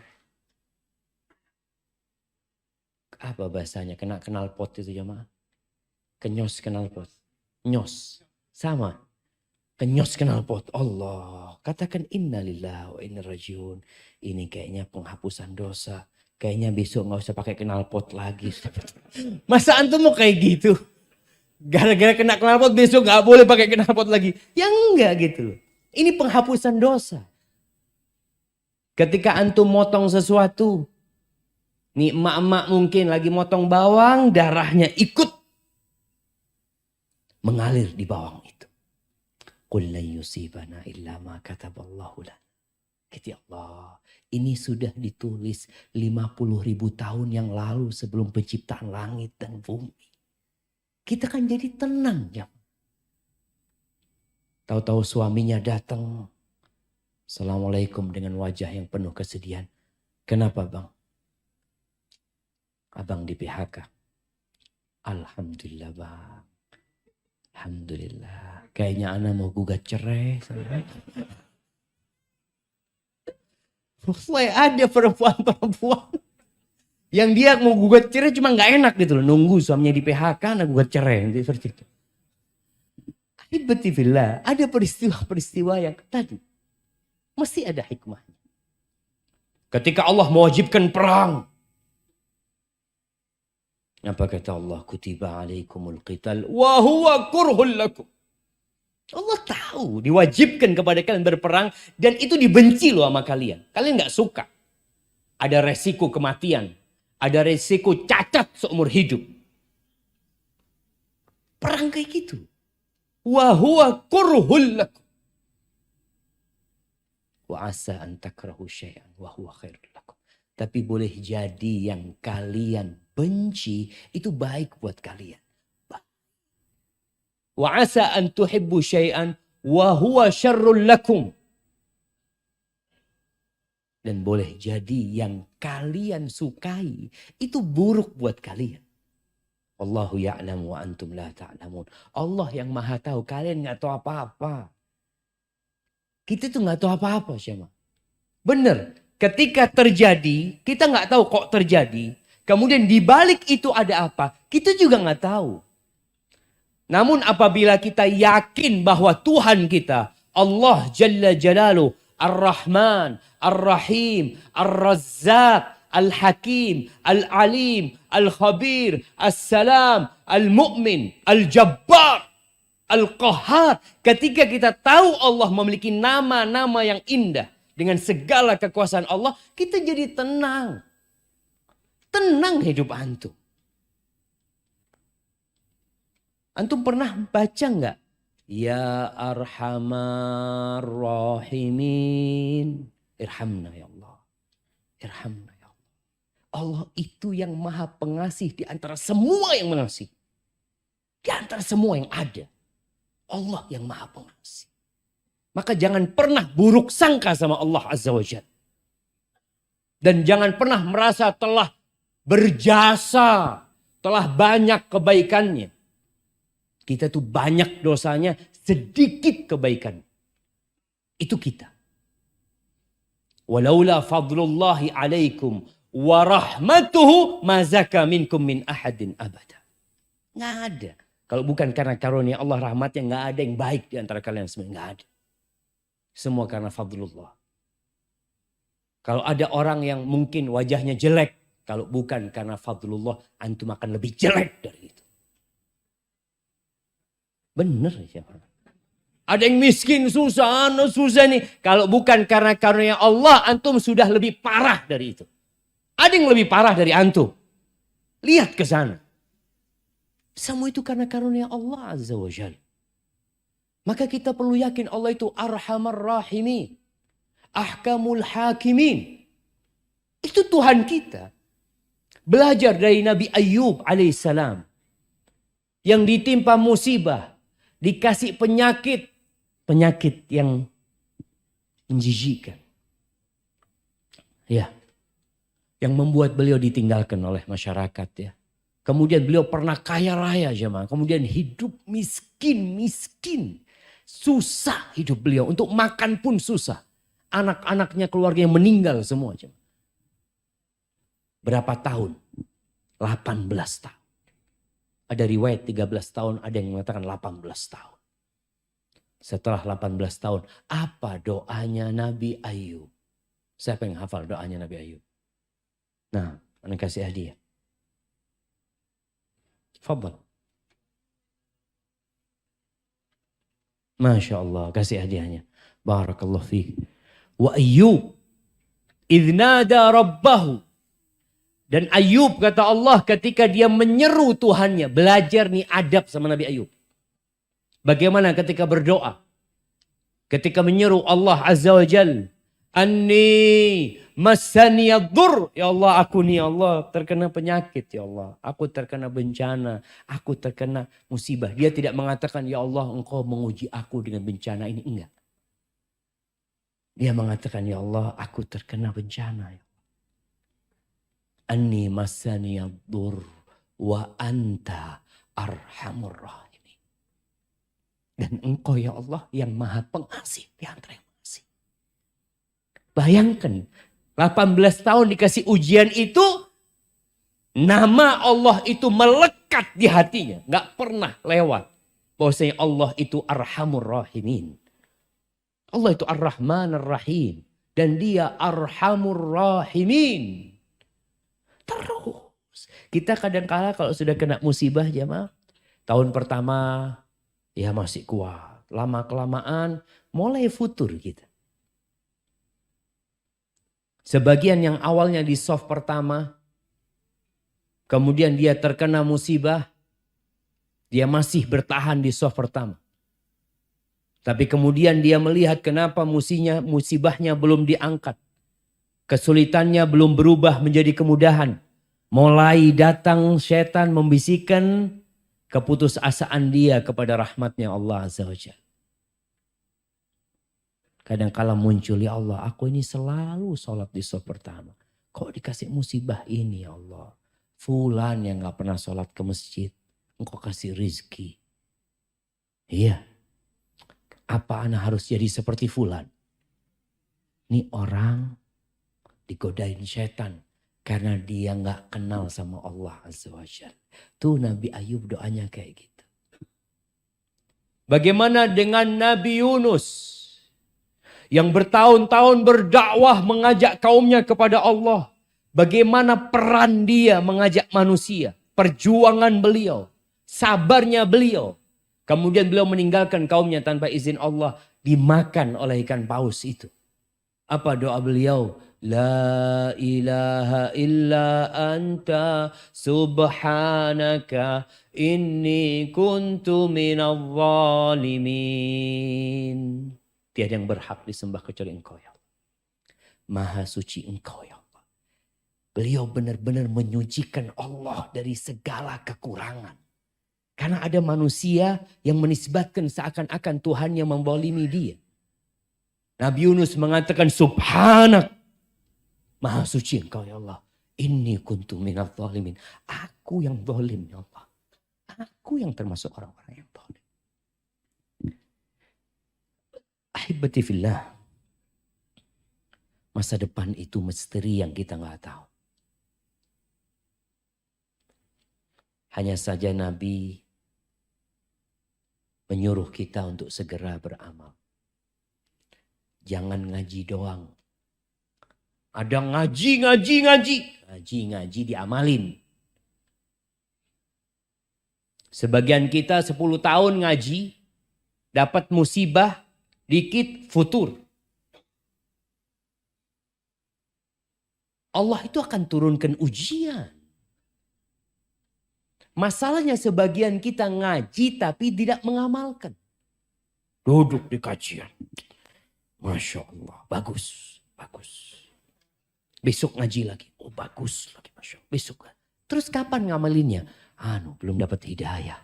apa bahasanya, kena knalpot itu jemaah? Kenyos knalpot. Nyos. Sama. Kenyos knalpot. Allah. Katakan innalillahi wa inna rajiun. Ini kayaknya penghapusan dosa. Kayaknya besok gak usah pakai knalpot lagi. Masa antum mau kayak gitu? Gara-gara kena knalpot besok gak boleh pakai knalpot lagi. Ya enggak gitu. Ini penghapusan dosa. Ketika antum motong sesuatu. Nih emak-emak mungkin lagi motong bawang. Darahnya ikut mengalir di bawang itu. Qul la yusibana illa ma kataballahu lana. Kata Allah, ini sudah ditulis 50.000 tahun yang lalu sebelum penciptaan langit dan bumi. Kita kan jadi tenang ya. Tahu-tahu suaminya datang. Assalamualaikum dengan wajah yang penuh kesedihan. Kenapa bang? Abang di PHK. Alhamdulillah bang. Alhamdulillah. Kayaknya ana mau gugat cerai. Ada perempuan-perempuan yang dia mau gugat cerai cuma gak enak gitu loh. Nunggu suaminya di PHK, anak gugat cerai. Seperti itu. Ibatifillah. Ada peristiwa-peristiwa yang tadi. Mesti ada hikmahnya. Ketika Allah mewajibkan perang. Apa kata Allah? Kutiba alaikumul qital wa huwa kurhul lakum. Allah tahu diwajibkan kepada kalian berperang dan itu dibenci loh sama kalian. Kalian gak suka. Ada resiko kematian. Ada resiko cacat seumur hidup. Perang kayak gitu. Wa huwa kurhul lakum. Wa asa an takrahu syai'an wa huwa khairul lakum. Tapi boleh jadi yang kalian benci itu baik buat kalian. Wa asa an tuhibbu syai'an wa huwa syarrul lakum. Dan boleh jadi yang kalian sukai itu buruk buat kalian. Wallahu ya'lamu wa antum la ta'lamun. Allah yang maha tahu, kalian gak tahu apa-apa. Kita tuh gak tahu apa-apa, Syama. Bener, ketika terjadi, kita gak tahu kok terjadi. Kemudian di balik itu ada apa, kita juga gak tahu. Namun apabila kita yakin bahwa Tuhan kita, Allah Jalla Jalaluh, Ar-Rahman, Ar-Rahim, Ar-Razzaq, Al-Hakim, Al-Alim, Al-Khabir, As-Salam, Al-Mu'min, Al-Jabbar, Al-Qahhar. Ketika kita tahu Allah memiliki nama-nama yang indah dengan segala kekuasaan Allah, kita jadi tenang. Tenang hidup antum. Antum pernah baca enggak? Ya Arhamar Rahimin. Irhamna ya Allah. Irhamna ya Allah. Allah itu yang maha pengasih di antara semua yang mengasihi. Di antara semua yang ada. Allah yang maha pengasih. Maka jangan pernah buruk sangka sama Allah Azza wa Jalla. Dan jangan pernah merasa telah berjasa. Telah banyak kebaikannya. Kita tuh banyak dosanya, sedikit kebaikan. Itu kita. Walaula fadlullahi alaikum wa rahmatuhu ma zaka minkum min ahadin abada. Nggak ada. Kalau bukan karena karunia Allah rahmatnya, nggak ada yang baik di antara kalian semua. Nggak ada. Semua karena fadlullah. Kalau ada orang yang mungkin wajahnya jelek, kalau bukan karena fadlullah, antum akan lebih jelek dari itu. Bener ya. Ada yang miskin, susah nih. Kalau bukan karena karunia Allah, antum sudah lebih parah dari itu. Ada yang lebih parah dari antum. Lihat ke sana. Semua itu karena karunia Allah Azza wa Jalla. Maka kita perlu yakin Allah itu Arhamar Rahimin. Ahkamul Hakimin. Itu Tuhan kita. Belajar dari Nabi Ayyub alaihissalam. Yang ditimpa musibah. Dikasih penyakit. Penyakit yang menjijikkan. Ya, yang membuat beliau ditinggalkan oleh masyarakat ya. Kemudian beliau pernah kaya raya jemaah. Kemudian hidup miskin. Susah hidup beliau. Untuk makan pun susah. Anak-anaknya keluarganya meninggal semua jemaah. Berapa tahun? 18 tahun. Ada riwayat 13 tahun, ada yang mengatakan 18 tahun. Setelah 18 tahun, apa doanya Nabi Ayub? Siapa yang hafal doanya Nabi Ayub? Nah, anda kasih hadiah. Fadal. Masya Allah, kasih hadiahnya. Barakallahu fiik. Wa Ayub idnada rabbahu. Dan Ayub kata Allah ketika dia menyeru Tuhannya. Belajar nih adab sama Nabi Ayub. Bagaimana ketika berdoa. Ketika menyeru Allah Azza wa Jal. Anni masaniyaddur. Ya Allah, aku nih Allah terkena penyakit ya Allah. Aku terkena bencana. Aku terkena musibah. Dia tidak mengatakan ya Allah engkau menguji aku dengan bencana ini. Enggak. Dia mengatakan ya Allah aku terkena bencana. Anni masaniyaddur wa anta arhamur rahimin. Dan engkau ya Allah yang maha pengasih di antara yang pengasih. Bayangkan 18 tahun dikasih ujian itu. Nama Allah itu melekat di hatinya. Gak pernah lewat. Bahwasanya Allah itu arhamur rahimin. Allah itu ar-Rahman ar-Rahim. Dan dia arhamur rahimin. Terus. Kita kadang-kala kalau sudah kena musibah jemaah. Tahun pertama ya masih kuat. Lama-kelamaan mulai futur kita. Sebagian yang awalnya di soft pertama. Kemudian dia terkena musibah. Dia masih bertahan di soft pertama. Tapi kemudian dia melihat kenapa musibahnya belum diangkat. Kesulitannya belum berubah menjadi kemudahan. Mulai datang setan membisikkan keputusasaan dia kepada rahmatnya Allah Azza wa Jalla. Kadang-kala muncul, ya Allah aku ini selalu sholat di soft pertama. Kok dikasih musibah ini ya Allah. Fulan yang gak pernah sholat ke masjid. Engkau kasih rizki. Iya. Apa ana harus jadi seperti fulan? Ini orang digodain setan. Karena dia gak kenal sama Allah Azza wa Jalla. Tuh Nabi Ayub doanya kayak gitu. Bagaimana dengan Nabi Yunus? Yang bertahun-tahun berdakwah mengajak kaumnya kepada Allah. Bagaimana peran dia mengajak manusia. Perjuangan beliau. Sabarnya beliau. Kemudian beliau meninggalkan kaumnya tanpa izin Allah. Dimakan oleh ikan paus itu. Apa doa beliau? La ilaha illa anta subhanaka inni kuntu minal zalimin. Tiada yang berhak disembah kecuali engkau ya Allah. Maha suci engkau ya Allah. Beliau benar-benar menyucikan Allah dari segala kekurangan. Karena ada manusia yang menisbatkan seakan-akan Tuhan yang membolimi dia. Nabi Yunus mengatakan subhanak. Maha suci engkau ya Allah. Inni kuntu minal zalimin. Aku yang zalim ya Allah. Aku yang termasuk orang-orang yang zalim. Ahibati fillah. Masa depan itu misteri yang kita gak tahu. Hanya saja Nabi menyuruh kita untuk segera beramal. Jangan ngaji doang. Ada ngaji. Ngaji diamalin. Sebagian kita 10 tahun ngaji. Dapat musibah. Dikit futur. Allah itu akan turunkan ujian. Masalahnya sebagian kita ngaji tapi tidak mengamalkan. Duduk di kajian. Masya Allah. Bagus. Besok ngaji lagi. Oh bagus lagi. Masya Allah. Besok. Terus kapan ngamalinnya? Belum dapat hidayah.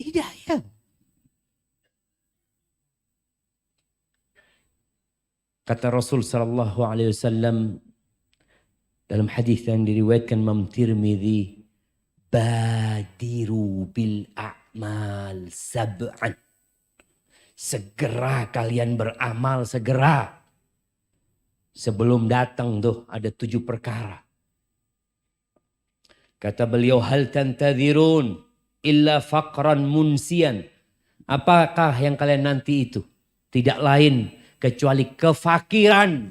Hidayah. Kata Rasul sallallahu alaihi wasallam dalam hadis yang diriwayatkan Imam Tirmidzi, badiru bil a'mal sab'an. Segera kalian beramal, segera. Sebelum datang tuh ada 7 perkara. Kata beliau, hal tantadhirun illa faqran munsian. Apakah yang kalian nanti itu? Tidak lain kecuali kefakiran.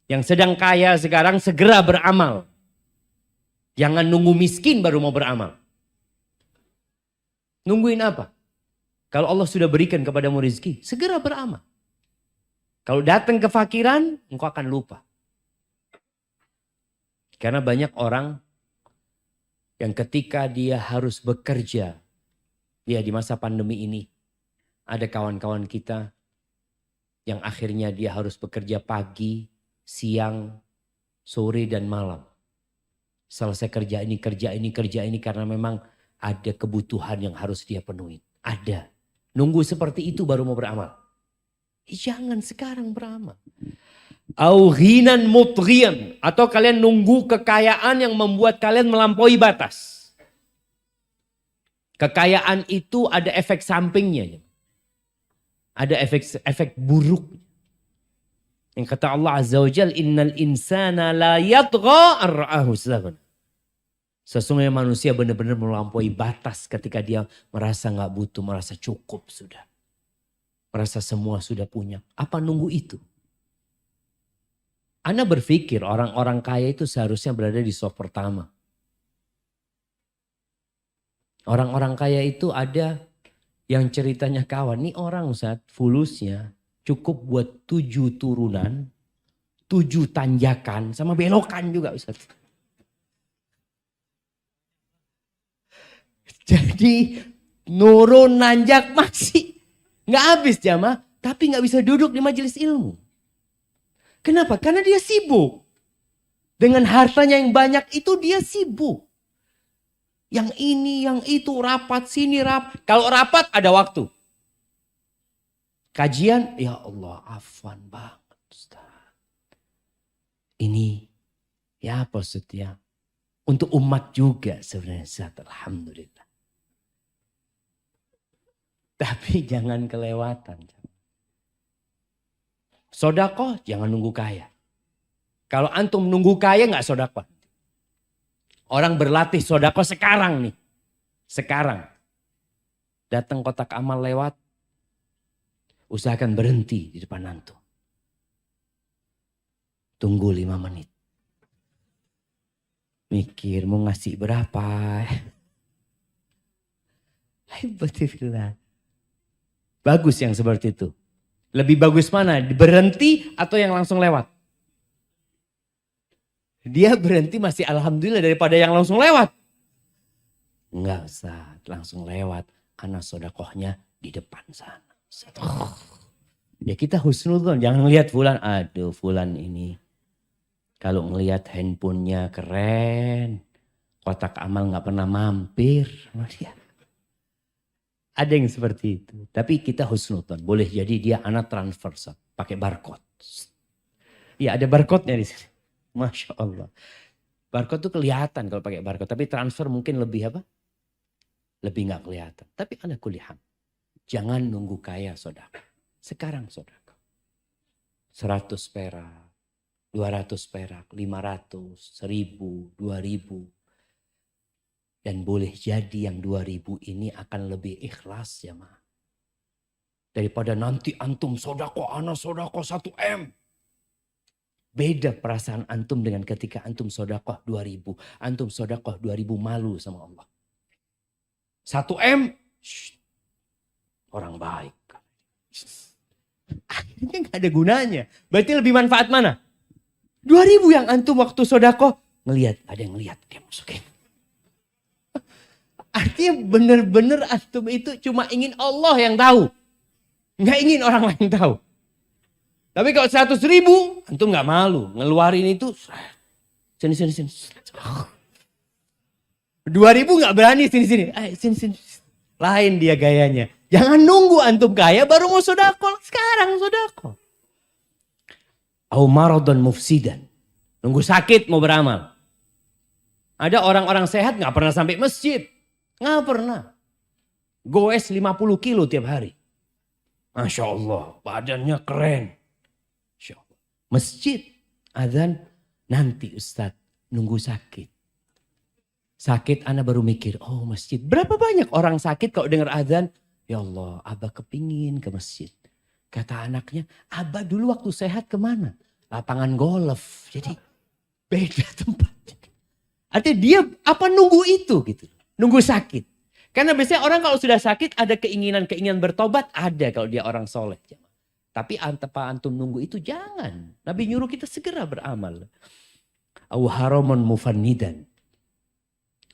Yang sedang kaya sekarang segera beramal. Jangan nunggu miskin baru mau beramal. Nungguin apa? Kalau Allah sudah berikan kepadamu rezeki, segera beramal. Kalau datang kefakiran, engkau akan lupa. Karena banyak orang yang ketika dia harus bekerja, ya di masa pandemi ini, ada kawan-kawan kita yang akhirnya dia harus bekerja pagi, siang, sore dan malam. Selesai kerja ini karena memang ada kebutuhan yang harus dia penuhi. Ada. Nunggu seperti itu baru mau beramal. Jangan sekarang beramal. Au ghinan mutghiyan, atau kalian nunggu kekayaan yang membuat kalian melampaui batas. Kekayaan itu ada efek sampingnya. Ada efek buruk. Yang kata Allah Azza wa Jalla, innal insana la yatgha ar-ra'ahu istaghna. Sesungguhnya manusia benar-benar melampaui batas ketika dia merasa nggak butuh, merasa cukup sudah. Merasa semua sudah punya. Apa nunggu itu? Ana berpikir orang-orang kaya itu seharusnya berada di soft pertama. Orang-orang kaya itu ada yang ceritanya kawan. Nih orang Ustaz, fulusnya cukup buat 7 turunan, 7 tanjakan, sama belokan juga Ustaz. Jadi nurun nanjak masih nggak habis jamaah, tapi nggak bisa duduk di majelis ilmu. Kenapa? Karena dia sibuk. Dengan hartanya yang banyak itu dia sibuk. Yang ini, yang itu, rapat sini, rapat. Kalau rapat ada waktu. Kajian, ya Allah afwan banget Ustaz. Ini ya apa maksudnya? Untuk umat juga sebenarnya Ustaz, alhamdulillah. Tapi jangan kelewatan. Sodakoh jangan nunggu kaya. Kalau antum nunggu kaya nggak sodakoh. Orang berlatih sodakoh sekarang nih. Sekarang. Datang kotak amal lewat. Usahakan berhenti di depan antum. Tunggu 5 menit. Mikir mau ngasih berapa. Alhamdulillah. Bagus yang seperti itu. Lebih bagus mana? Berhenti atau yang langsung lewat? Dia berhenti masih alhamdulillah daripada yang langsung lewat. Enggak Ustaz, langsung lewat. Karena sodakohnya di depan sana. Ya kita husnuzon, jangan lihat fulan. Aduh fulan ini. Kalau ngelihat handphonenya keren. Kotak amal gak pernah mampir sama dia. Ada yang seperti itu. Tapi kita husnudzon. Boleh jadi dia anak transfer. Pakai barcode. Iya ada barcode-nya di sini. Masya Allah. Barcode itu kelihatan kalau pakai barcode. Tapi transfer mungkin lebih apa? Lebih gak kelihatan. Tapi ada kuliah. Jangan nunggu kaya saudara. Sekarang saudara. 100 perak. 200 perak. 500. 1000. 2000. Dan boleh jadi yang 2000 ini akan lebih ikhlas ya ma. Daripada nanti antum sodako, ana sodako 1 M. Beda perasaan antum dengan ketika antum sodako 2000. Antum sodako 2000 malu sama Allah. 1 M, orang baik. Akhirnya gak ada gunanya. Berarti lebih manfaat mana? 2000 yang antum waktu sodako. Ngelihat, ada yang ngelihat dia masukin. Artinya benar-benar antum itu cuma ingin Allah yang tahu. Nggak ingin orang lain tahu. Tapi kalau 100.000 antum nggak malu. Ngeluarin itu. Sini. 2.000 nggak berani sini. Sini. Lain dia gayanya. Jangan nunggu antum kaya baru mau sodako. Sekarang sodako. Au maradan mufsidan. Nunggu sakit mau beramal. Ada orang-orang sehat gak pernah sampai masjid. Gak pernah. Goes 50 kilo tiap hari. Masya Allah, badannya keren. Masya Allah. Masjid, azan, nanti Ustadz nunggu sakit. Sakit anak baru mikir, oh masjid. Berapa banyak orang sakit kalau dengar azan? Ya Allah, Abah kepingin ke masjid. Kata anaknya, Abah dulu waktu sehat kemana? Lapangan golf. Jadi beda tempatnya. Artinya dia apa nunggu itu gitu. Nunggu sakit. Karena biasanya orang kalau sudah sakit ada keinginan bertobat. Ada kalau dia orang soleh. Tapi apa antum nunggu itu jangan. Nabi nyuruh kita segera beramal. Au haraman mufannidan.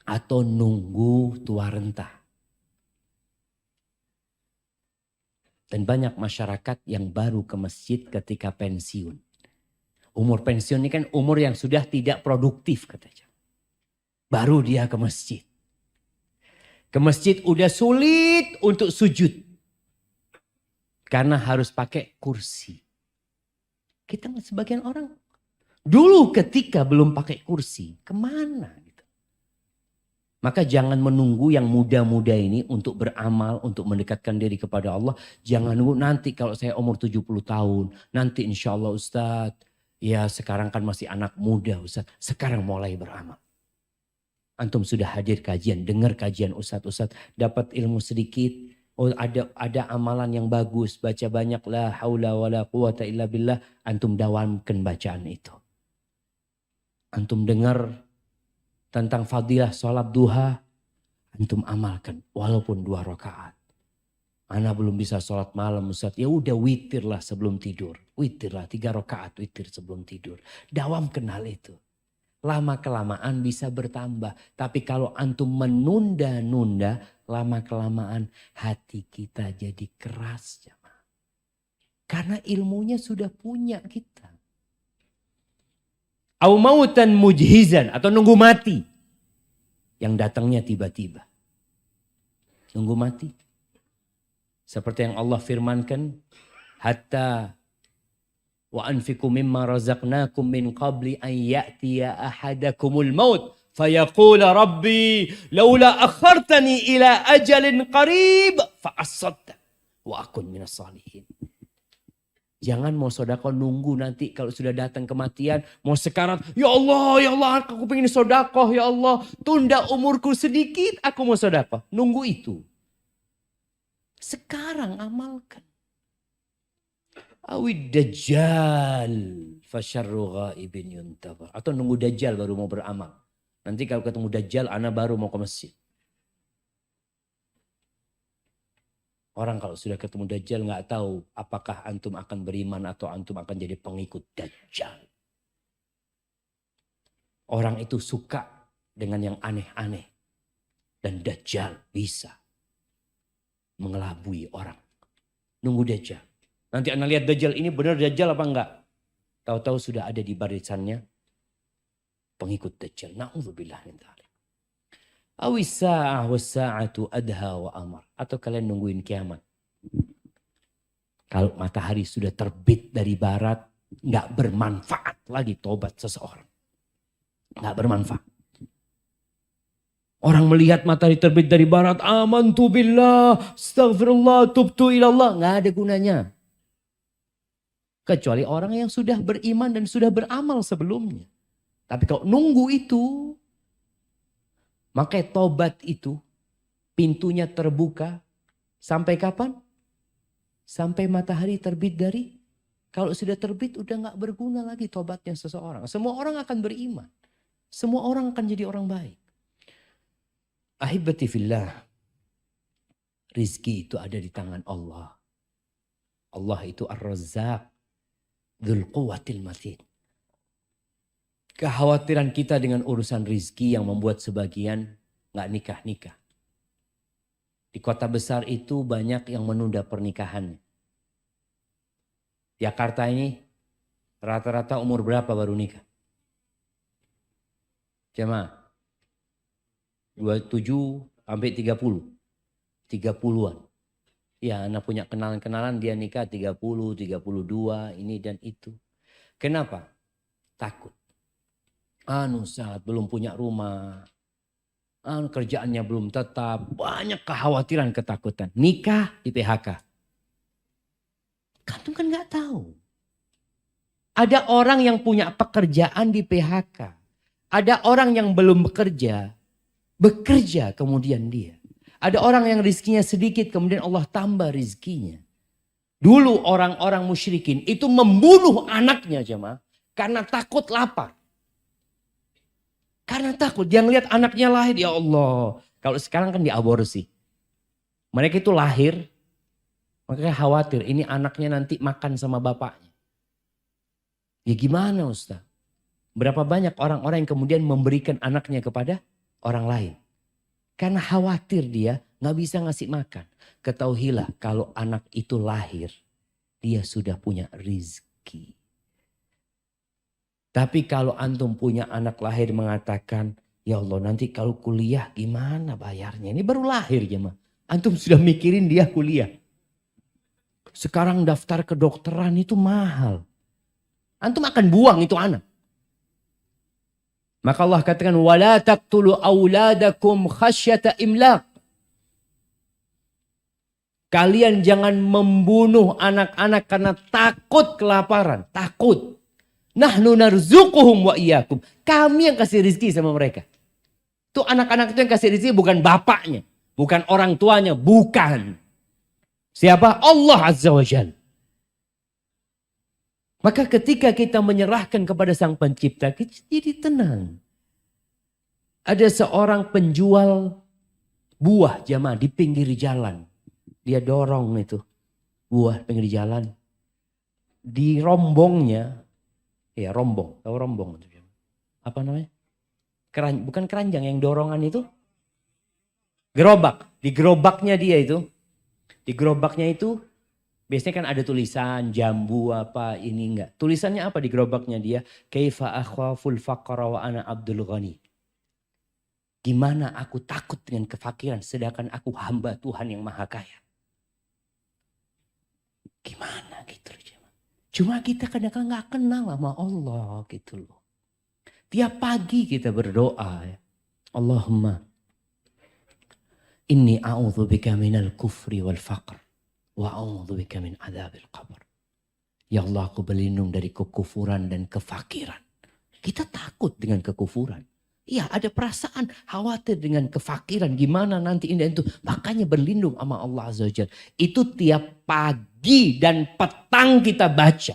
Atau nunggu tua renta. Dan banyak masyarakat yang baru ke masjid ketika pensiun. Umur pensiun ini kan umur yang sudah tidak produktif katanya. Baru dia ke masjid. Ke masjid udah sulit untuk sujud. Karena harus pakai kursi. Kita sebagian orang dulu ketika belum pakai kursi, kemana gitu. Maka jangan menunggu yang muda-muda ini untuk beramal, untuk mendekatkan diri kepada Allah. Jangan nunggu nanti kalau saya umur 70 tahun, nanti insya Allah Ustadz, ya sekarang kan masih anak muda Ustadz, sekarang mulai beramal. Antum sudah hadir kajian, dengar kajian Ustadz, dapat ilmu sedikit. Oh ada amalan yang bagus, baca banyak la haula wala quwata illa billah. Antum dawamkan bacaan itu. Antum dengar tentang fadilah sholat duha. Antum amalkan walaupun 2 rakaat. Ana belum bisa sholat malam Ustadz. Ya udah witirlah sebelum tidur. Witirlah 3 rakaat witir sebelum tidur. Dawamkan hal itu. Lama-kelamaan bisa bertambah. Tapi kalau antum menunda-nunda, lama-kelamaan hati kita jadi keras. Karena ilmunya sudah punya kita. Au mautan mujhizan, atau nunggu mati. Yang datangnya tiba-tiba. Nunggu mati. Seperti yang Allah firmankan. Hatta wa anfiqu mimma razaqnakum min qabli an ya'tiya ahadakumul maut fayaqula rabbi laula akhartani ila ajalin qarib fa asaddaq wa akun minas salihin. Jangan mau sedekah nunggu nanti kalau sudah datang kematian mau sekarat, ya Allah aku pengen sedekah, ya Allah tunda umurku sedikit aku mau sedekah. Nunggu itu. Sekarang amalkan. Awid dajjal fasyarru ghaibin yuntabar. Atau nunggu dajjal baru mau beramal. Nanti kalau ketemu dajjal ana baru mau ke masjid. Orang kalau sudah ketemu dajjal nggak tahu apakah antum akan beriman atau antum akan jadi pengikut dajjal. Orang itu suka dengan yang aneh-aneh. Dan dajjal bisa mengelabui orang. Nunggu dajjal. Nanti anda lihat dajjal ini benar dajjal apa enggak? Tahu-tahu sudah ada di barisannya pengikut dajjal. Na'udzubillah min dzalik. Awisa'ah wasa'atu adha wa amar. Atau kalian nungguin kiamat. Kalau matahari sudah terbit dari barat, enggak bermanfaat lagi tobat seseorang. Enggak bermanfaat. Orang melihat matahari terbit dari barat, amantu billah, astaghfirullah, tubtu ilallah. Enggak ada gunanya. Kecuali orang yang sudah beriman dan sudah beramal sebelumnya. Tapi kalau nunggu itu, maka tobat itu pintunya terbuka sampai kapan? Sampai matahari terbit dari, kalau sudah terbit udah gak berguna lagi tobatnya seseorang. Semua orang akan beriman. Semua orang akan jadi orang baik. Ahibati fillah, rizki itu ada di tangan Allah. Allah itu Ar-Razzaq. Dzul quwwatil matin. Kekhawatiran kita dengan urusan rizki yang membuat sebagian gak nikah-nikah. Di kota besar itu banyak yang menunda pernikahannya. Jakarta ini rata-rata umur berapa baru nikah? Jemaah 27 sampai 30. 30-an. Ya, anak punya kenalan-kenalan dia nikah 30, 32, ini dan itu. Kenapa? Takut. Ustaz, belum punya rumah. Kerjaannya belum tetap. Banyak kekhawatiran, ketakutan. Nikah di PHK. Kamu kan nggak tahu. Ada orang yang punya pekerjaan di PHK. Ada orang yang belum bekerja kemudian dia. Ada orang yang rizkinya sedikit kemudian Allah tambah rizkinya. Dulu orang-orang musyrikin itu membunuh anaknya jemaah karena takut lapar. Karena takut dia ngelihat anaknya lahir, ya Allah. Kalau sekarang kan diaborsi. Mereka itu lahir, makanya khawatir ini anaknya nanti makan sama bapaknya. Ya gimana Ustaz? Berapa banyak orang-orang yang kemudian memberikan anaknya kepada orang lain. Karena khawatir dia gak bisa ngasih makan. Ketahuilah kalau anak itu lahir, dia sudah punya rizki. Tapi kalau antum punya anak lahir mengatakan, ya Allah nanti kalau kuliah gimana bayarnya? Ini baru lahir ya mah. Antum sudah mikirin dia kuliah. Sekarang daftar kedokteran itu mahal. Antum akan buang itu anak. Maka Allah katakan wala taqtulu auladakum khasyata imlaq. Kalian jangan membunuh anak-anak karena takut kelaparan, takut. Nahnu narzuquhum wa iyyakum. Kami yang kasih rezeki sama mereka. Tuh anak-anak itu yang kasih rezeki bukan bapaknya, bukan orang tuanya, bukan. Siapa? Allah Azza wa Jalla. Maka ketika kita menyerahkan kepada Sang Pencipta, kita jadi tenang. Ada seorang penjual buah jamaah di pinggir jalan. Dia dorong itu buah pinggir jalan. Di rombongnya, ya rombong, tahu rombong? Apa namanya? Bukan keranjang yang dorongan itu. Gerobak. Di gerobaknya dia itu. Di gerobaknya itu. Biasanya kan ada tulisan jambu apa ini enggak. Tulisannya apa di gerobaknya dia? Kaifa akhwaful faqra wa ana abdul ghani. Gimana aku takut dengan kefakiran sedangkan aku hamba Tuhan yang maha kaya. Gimana gitu loh. Cuma kita kadang-kadang gak kenal sama Allah gitu loh. Tiap pagi kita berdoa. Ya. Allahumma inni a'udzubika minal kufri wal faqr. Wa a'udzubika min adzabil qabr. Ya Allah aku berlindung dari kekufuran dan kefakiran. Kita takut dengan kekufuran. Iya ada perasaan khawatir dengan kefakiran. Gimana nanti ini itu. Makanya berlindung sama Allah Azza wa Jalla. Itu tiap pagi dan petang kita baca.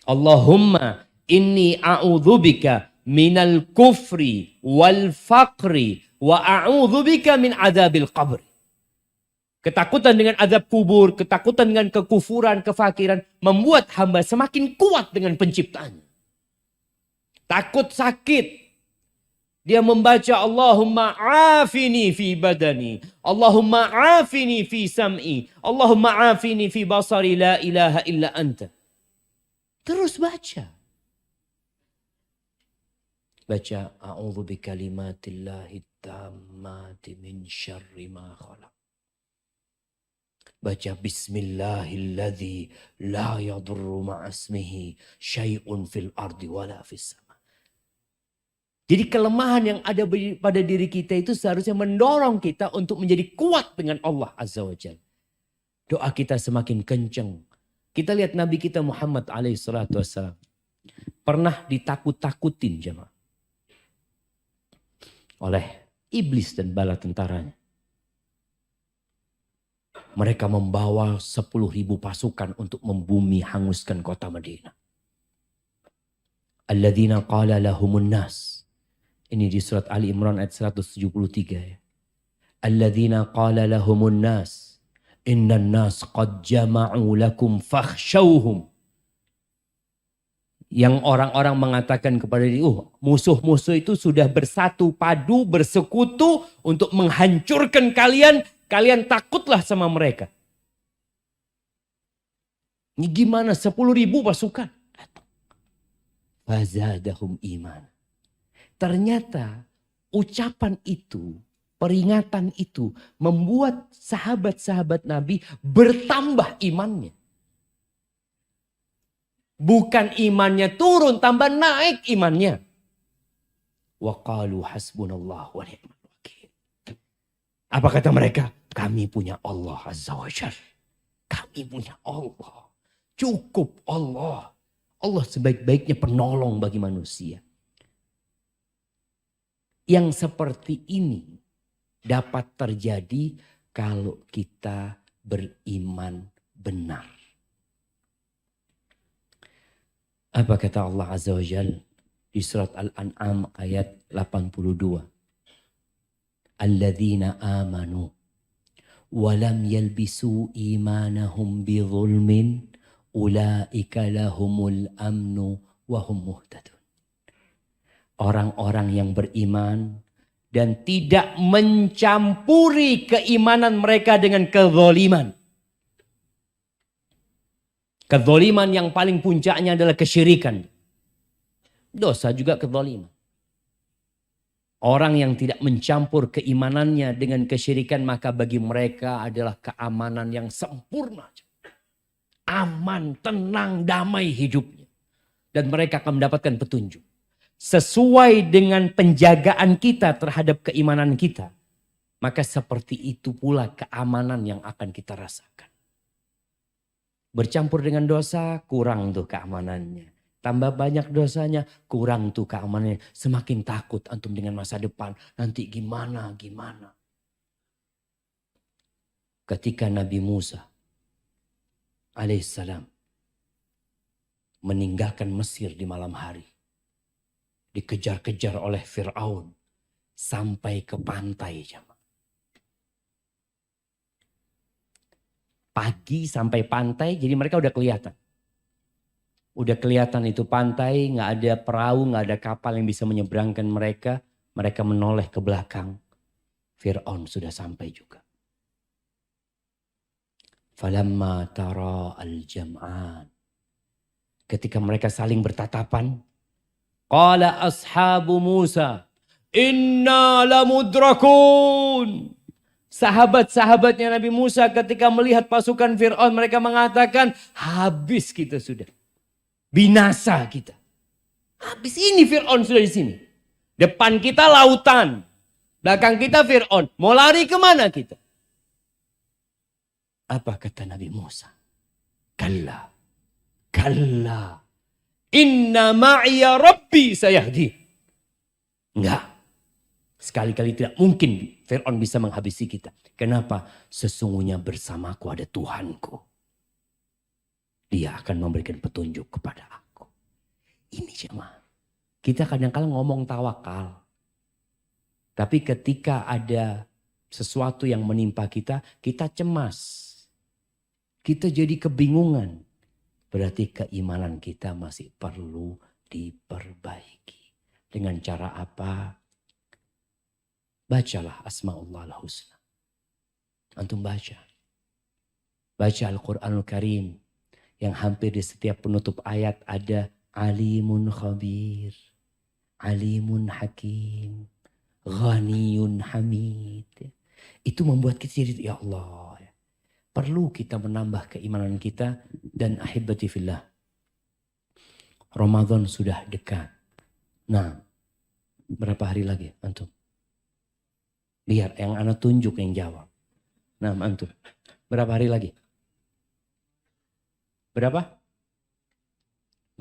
Allahumma inni a'udzubika minal kufri wal faqri. Wa a'udzubika min adzabil qabr. Ketakutan dengan azab kubur, ketakutan dengan kekufuran, kefakiran. Membuat hamba semakin kuat dengan penciptaannya. Takut sakit. Dia membaca Allahumma afini fi badani. Allahumma afini fi sam'i. Allahumma afini fi basari la ilaha illa anta. Terus baca. Baca a'udzu bikalimatillahi tammati min syarri ma khalaq. Baca bismillahilladzi la yadurru ma'asmihi syai'un fil ardi wala fis sama. Jadi kelemahan yang ada pada diri kita itu seharusnya mendorong kita untuk menjadi kuat dengan Allah Azza wa Jalla. Doa kita semakin kencang. Kita lihat Nabi kita Muhammad alaihissalam. Pernah ditakut-takutin jemaah. Oleh iblis dan bala tentaranya. Mereka membawa 10.000 pasukan untuk membumi hanguskan kota Madinah. Alladzina qala lahumun nas. Ini di surat Ali Imran ayat 173 ya. Alladzina qala lahumun nas. Innan nas qad jama'u lakum fakhshawhum. Yang orang-orang mengatakan kepada dia, musuh-musuh itu sudah bersatu padu, bersekutu untuk menghancurkan kalian. Kalian takutlah sama mereka. Ini gimana 10.000 pasukan datang. Fazadahum iman. Ternyata ucapan itu, peringatan itu membuat sahabat-sahabat Nabi bertambah imannya. Bukan imannya turun, tambah naik imannya. Wa qalu hasbunallah wa ni'mal wakil. Apa kata mereka? Kami punya Allah Azza wa Jalla. Kami punya Allah. Cukup Allah. Allah sebaik-baiknya penolong bagi manusia. Yang seperti ini dapat terjadi kalau kita beriman benar. Apa kata Allah Azza wa Jalla di surat Al-An'am ayat 82? Alladzina amanu walam yalbisu imanahum bizulmin ulaika lahumul amnu wahum muhtadun. Orang-orang yang beriman dan tidak mencampuri keimanan mereka dengan kezaliman. Kezaliman yang paling puncaknya adalah kesyirikan. Dosa juga kezaliman. Orang yang tidak mencampur keimanannya dengan kesyirikan, maka bagi mereka adalah keamanan yang sempurna. Aman, tenang, damai hidupnya. Dan mereka akan mendapatkan petunjuk. Sesuai dengan penjagaan kita terhadap keimanan kita, maka seperti itu pula keamanan yang akan kita rasakan. Bercampur dengan dosa, kurang tuh keamanannya. Tambah banyak dosanya, kurang tuh keamanannya. Semakin takut antum dengan masa depan. Nanti gimana. Ketika Nabi Musa alaihissalam meninggalkan Mesir di malam hari. Dikejar-kejar oleh Fir'aun sampai ke pantai. Pagi sampai pantai, jadi mereka udah kelihatan. Udah kelihatan itu pantai, nggak ada perahu, nggak ada kapal yang bisa menyeberangkan mereka. Mereka menoleh ke belakang. Fir'aun sudah sampai juga. Falamma tara al-jam'an. Ketika mereka saling bertatapan. Qala ashabu Musa. Inna lamudrakun. Sahabat-sahabatnya Nabi Musa ketika melihat pasukan Fir'aun. Mereka mengatakan habis kita sudah. Binasa kita. Habis ini Fir'aun sudah di sini. Depan kita lautan. Belakang kita Fir'aun. Mau lari kemana kita? Apa kata Nabi Musa? Kalla. Inna ma'iya Rabbi sayahdi. Enggak. Sekali-kali tidak mungkin Fir'aun bisa menghabisi kita. Kenapa? Sesungguhnya bersamaku ada Tuhanku. Dia akan memberikan petunjuk kepada aku. Ini jemaah. Kita kadang-kadang ngomong tawakal. Tapi ketika ada sesuatu yang menimpa kita, kita cemas. Kita jadi kebingungan. Berarti keimanan kita masih perlu diperbaiki. Dengan cara apa? Bacalah Asma'ullah al-Husna. Antum baca. Baca Al-Quranul Karim. Yang hampir di setiap penutup ayat ada Alimun Khabir. Alimun Hakim. Ghaniyun Hamid. Itu membuat kita jadi ya Allah. Perlu kita menambah keimanan kita. Dan ahibati fillah. Ramadan sudah dekat. Nah, berapa hari lagi antum? Biar yang anak tunjuk yang jawab. Nah, antum. Berapa hari lagi? Berapa?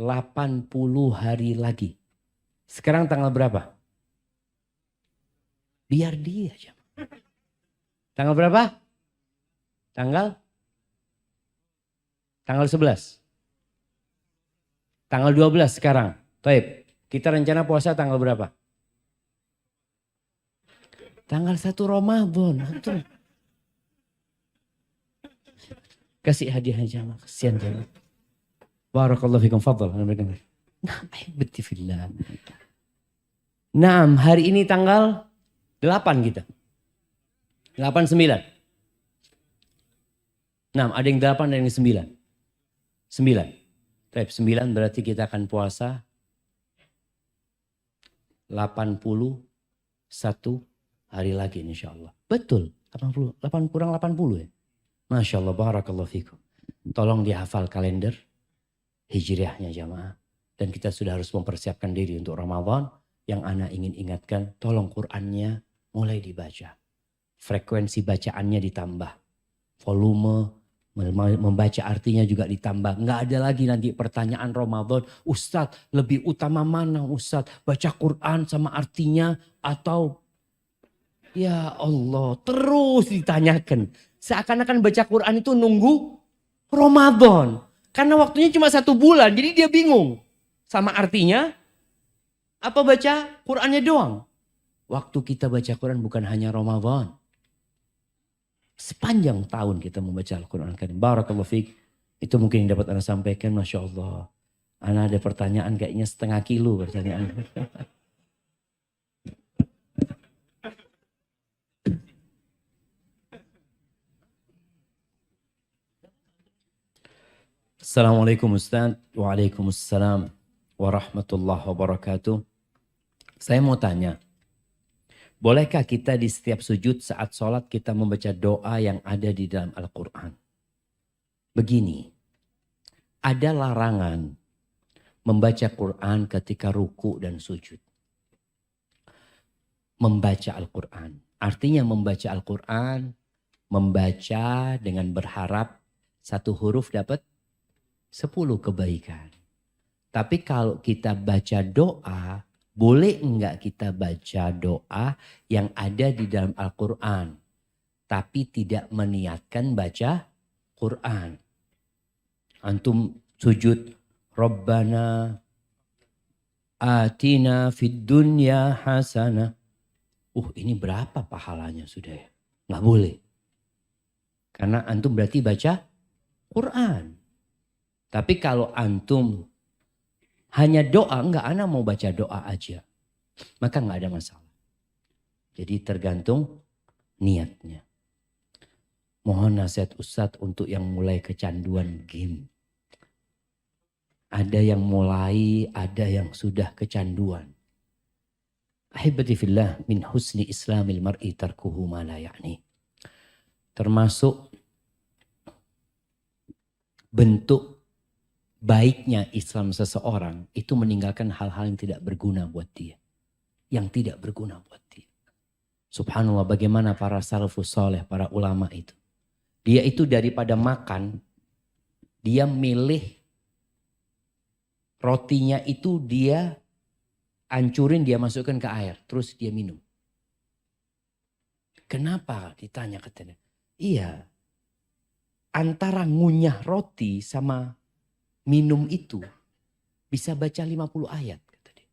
80 hari lagi. Sekarang tanggal berapa? Biar dia aja. Tanggal berapa? Tanggal 11. Tanggal 12 sekarang. Taib. Kita rencana puasa tanggal berapa? Tanggal 1 Ramadan. Kasih hadiah aja. Kasihan jangan. Barakallahu fikum. Fadal. Nah, hari ini tanggal 8 kita. 8, 9. Nah, ada yang 8 dan yang 9. 9. Baik, 9 berarti kita akan puasa 81 hari lagi insya Allah. Betul, 80, 8 kurang 80 ya. Masya Allah, barakallahu fikum. Tolong dihafal kalender. Hijriahnya jamaah. Dan kita sudah harus mempersiapkan diri untuk Ramadan. Yang ana ingin ingatkan, tolong Qur'annya mulai dibaca. Frekuensi bacaannya ditambah. Volume, membaca artinya juga ditambah. Nggak ada lagi nanti pertanyaan Ramadan, Ustadz lebih utama mana Ustadz? Baca Quran sama artinya atau... Ya Allah, terus ditanyakan. Seakan-akan baca Quran itu nunggu Ramadan. Karena waktunya cuma 1 bulan, jadi dia bingung. Sama artinya, apa baca Qurannya doang? Waktu kita baca Quran bukan hanya Ramadan. Sepanjang tahun kita membaca Al-Quran Karim. Barakallahu fiik. Itu mungkin yang dapat Anda sampaikan. Masya Allah. Anda ada pertanyaan kayaknya 0,5 kilo pertanyaan. Assalamualaikum Ustaz. Waalaikumsalam warahmatullahi wabarakatuh. Saya mau tanya. Bolehkah kita di setiap sujud saat sholat kita membaca doa yang ada di dalam Al-Quran? Begini, ada larangan membaca Quran ketika ruku dan sujud. Membaca Al-Quran. Artinya membaca Al-Quran, membaca dengan berharap 1 huruf dapat 10 kebaikan. Tapi kalau kita baca doa, boleh enggak kita baca doa yang ada di dalam Al-Quran. Tapi tidak meniatkan baca Quran. Antum sujud, Rabbana atina fid dunya hasanah. Ini berapa pahalanya sudah ya? Nggak boleh. Karena antum berarti baca Quran. Tapi kalau antum hanya doa, enggak, ana mau baca doa aja. Maka enggak ada masalah. Jadi tergantung niatnya. Mohon nasihat Ustadz untuk yang mulai kecanduan game. Ada yang mulai, ada yang sudah kecanduan. Ahibati fillah min husni islamil mar'i tarkuhu ma la ya'ni. Termasuk bentuk baiknya Islam seseorang itu meninggalkan hal-hal yang tidak berguna buat dia. Yang tidak berguna buat dia. Subhanallah, bagaimana para salafus soleh, para ulama itu. Dia itu daripada makan, dia milih rotinya itu dia hancurin, dia masukkan ke air. Terus dia minum. Kenapa? Ditanya katanya. Iya, antara ngunyah roti sama minum itu bisa baca 50 ayat. Kata dia.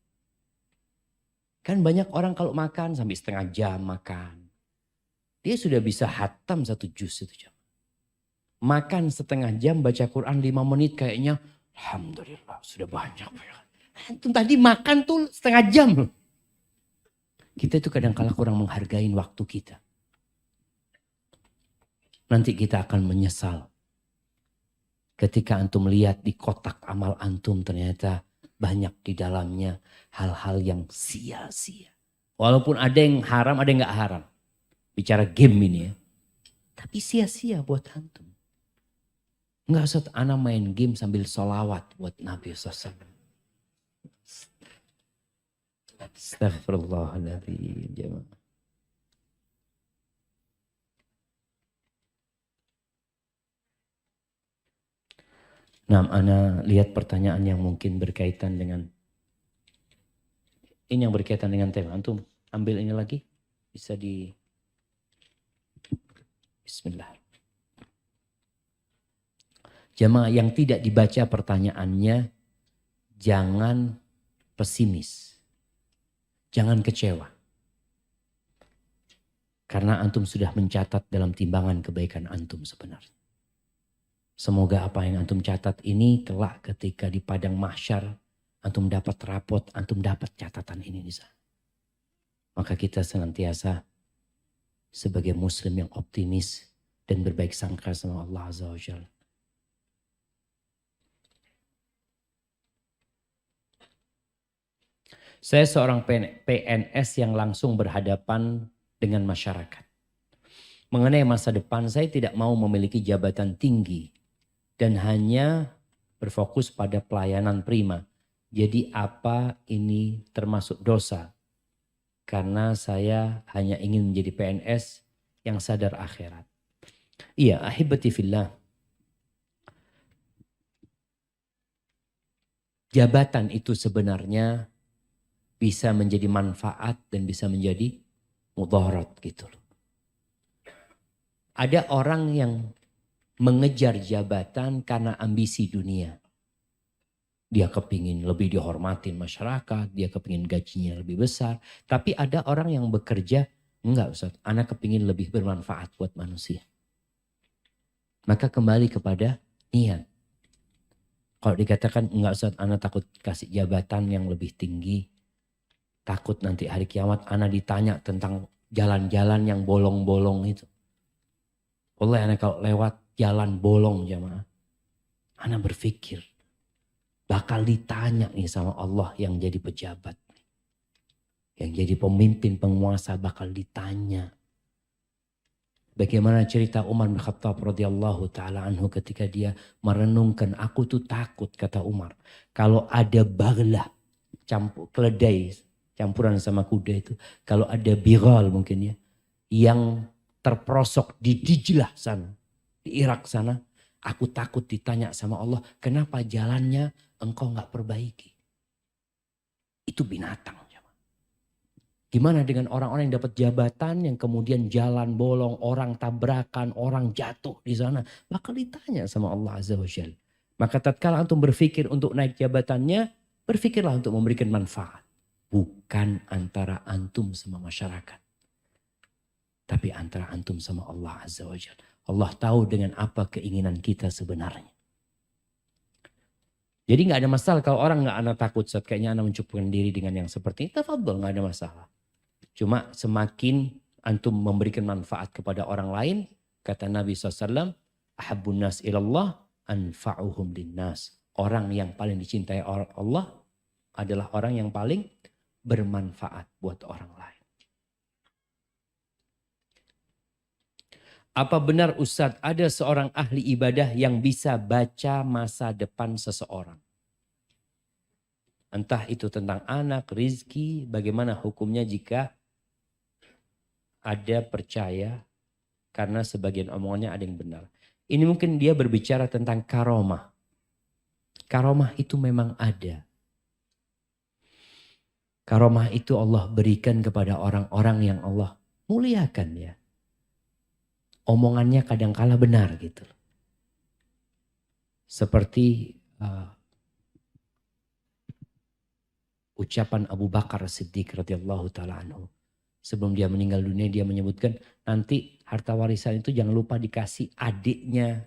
Kan banyak orang kalau makan sampai 1/2 jam makan. Dia sudah bisa hatam 1 juz itu jam. Makan 1/2 jam baca Quran 5 menit kayaknya alhamdulillah sudah banyak. Itu tadi makan tuh 1/2 jam loh. Kita itu kadang-kala kurang menghargai waktu kita. Nanti kita akan menyesal. Ketika antum lihat di kotak amal antum ternyata banyak di dalamnya hal-hal yang sia-sia. Walaupun ada yang haram, ada yang gak haram. Bicara game ini ya. Tapi sia-sia buat antum. Enggak usah ana main game sambil sholawat buat Nabi SAW. Astagfirullahaladzim jemaah. Nah, ana lihat pertanyaan yang mungkin berkaitan dengan ini, yang berkaitan dengan tema. Antum ambil ini lagi, bisa di Bismillah. Jamaah yang tidak dibaca pertanyaannya, jangan pesimis, jangan kecewa. Karena antum sudah mencatat dalam timbangan kebaikan antum sebenarnya. Semoga apa yang antum catat ini kelak ketika di padang mahsyar antum dapat rapot, antum dapat catatan ini di sana. Maka kita senantiasa sebagai muslim yang optimis dan berbaik sangka sama Allah Azza wa Jalla. Saya seorang PNS yang langsung berhadapan dengan masyarakat. Mengenai masa depan, saya tidak mau memiliki jabatan tinggi dan hanya berfokus pada pelayanan prima. Jadi apa ini termasuk dosa? Karena saya hanya ingin menjadi PNS yang sadar akhirat. Iya, ahibati fillah. Jabatan itu sebenarnya bisa menjadi manfaat dan bisa menjadi mudarat gitu loh. Ada orang yang mengejar jabatan karena ambisi dunia. Dia kepingin lebih dihormatin masyarakat, dia kepingin gajinya lebih besar. Tapi ada orang yang bekerja, enggak Ustaz, anak kepingin lebih bermanfaat buat manusia. Maka kembali kepada niat. Kalau dikatakan enggak Ustaz, anak takut kasih jabatan yang lebih tinggi. Takut nanti hari kiamat anak ditanya tentang jalan-jalan yang bolong-bolong itu. Oleh anak kalau lewat jalan bolong jamaah, anak berpikir bakal ditanya nih sama Allah yang jadi pejabat. Yang jadi pemimpin penguasa bakal ditanya. Bagaimana cerita Umar bin Khattab radhiyallahu taala anhu ketika dia merenungkan, aku tuh takut kata Umar. Kalau ada baglah, keledai campuran sama kuda itu. Kalau ada bighal mungkin ya. Yang terperosok di Dijlah sana. Di Irak sana. Aku takut ditanya sama Allah, kenapa jalannya engkau nggak perbaiki? Itu binatang. Gimana dengan orang-orang yang dapat jabatan yang kemudian jalan bolong, orang tabrakan, orang jatuh di sana? Bakal ditanya sama Allah Azza wa Jalla. Maka tatkala antum berpikir untuk naik jabatannya, berpikirlah untuk memberikan manfaat. Bukan antara antum sama masyarakat. Tapi antara antum sama Allah Azza wa Jalla. Allah tahu dengan apa keinginan kita sebenarnya. Jadi nggak ada masalah kalau orang nggak anak takut saat kayaknya anak mencukupkan diri dengan yang seperti itu, tafadhol, nggak ada masalah. Cuma semakin antum memberikan manfaat kepada orang lain, kata Nabi SAW, ahabbun nas ilallah anfa'uhum linnas. Orang yang paling dicintai Allah adalah orang yang paling bermanfaat buat orang lain. Apa benar Ustadz ada seorang ahli ibadah yang bisa baca masa depan seseorang? Entah itu tentang anak, rizki, bagaimana hukumnya jika ada percaya karena sebagian omongannya ada yang benar. Ini mungkin dia berbicara tentang karomah. Karomah itu memang ada. Karomah itu Allah berikan kepada orang-orang yang Allah muliakan ya. Omongannya kadangkala benar gitu. Seperti ucapan Abu Bakar Siddiq radhiyallahu taala anhu. Sebelum dia meninggal dunia dia menyebutkan nanti harta warisan itu jangan lupa dikasih adiknya.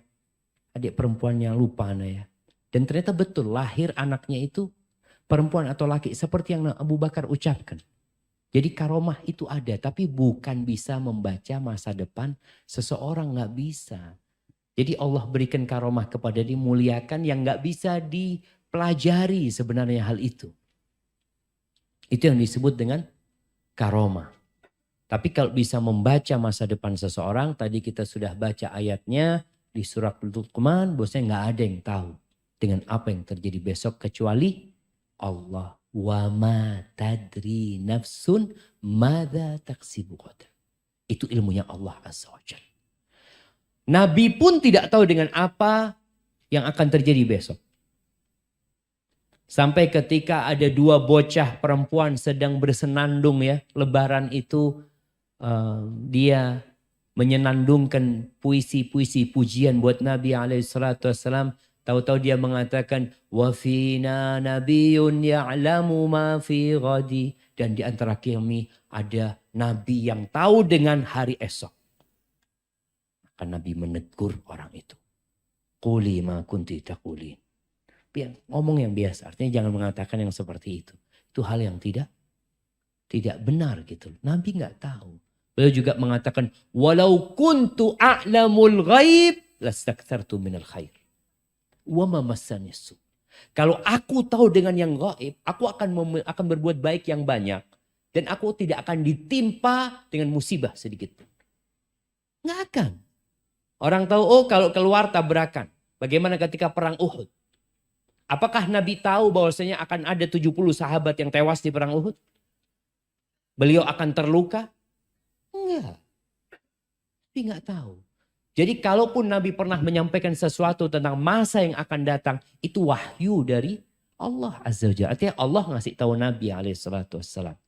Adik perempuannya lupa ya. Dan ternyata betul lahir anaknya itu perempuan atau laki seperti yang Abu Bakar ucapkan. Jadi karomah itu ada tapi bukan bisa membaca masa depan seseorang, nggak bisa. Jadi Allah berikan karomah kepada dimuliakan yang nggak bisa dipelajari sebenarnya hal itu. Itu yang disebut dengan karomah. Tapi kalau bisa membaca masa depan seseorang, tadi kita sudah baca ayatnya di surat Luqman, bosnya nggak ada yang tahu dengan apa yang terjadi besok kecuali Allah. Wa ma tadri nafsun madza taksibu ghadan. Itu ilmunya Allah Azza wa Jalla. Nabi pun tidak tahu dengan apa yang akan terjadi besok. Sampai ketika ada dua bocah perempuan sedang bersenandung ya. Lebaran itu dia menyenandungkan puisi-puisi pujian buat Nabi SAW. Tahu-tahu dia mengatakan wa fina nabiyyun ya'lamu ma fi ghadi, dan di antara kami ada nabi yang tahu dengan hari esok. Maka Nabi menegur orang itu. Quli ma kunti taqulin. Ngomong yang biasa, artinya jangan mengatakan yang seperti itu. Itu hal yang tidak benar gitu. Nabi nggak tahu. Beliau juga mengatakan walau kuntu a'lamul ghaib lastakthartu minal khair. Wa ma massani su. Kalau aku tahu dengan yang gaib, aku akan berbuat baik yang banyak dan aku tidak akan ditimpa dengan musibah sedikit pun. Nggak akan. Orang tahu kalau keluar tabrakan. Bagaimana ketika perang Uhud? Apakah Nabi tahu bahwasanya akan ada 70 sahabat yang tewas di perang Uhud? Beliau akan terluka? Enggak. Tapi nggak tahu. Jadi kalaupun Nabi pernah menyampaikan sesuatu tentang masa yang akan datang, itu wahyu dari Allah Azza wa Jalla. Artinya Allah ngasih tahu Nabi alaihissalam.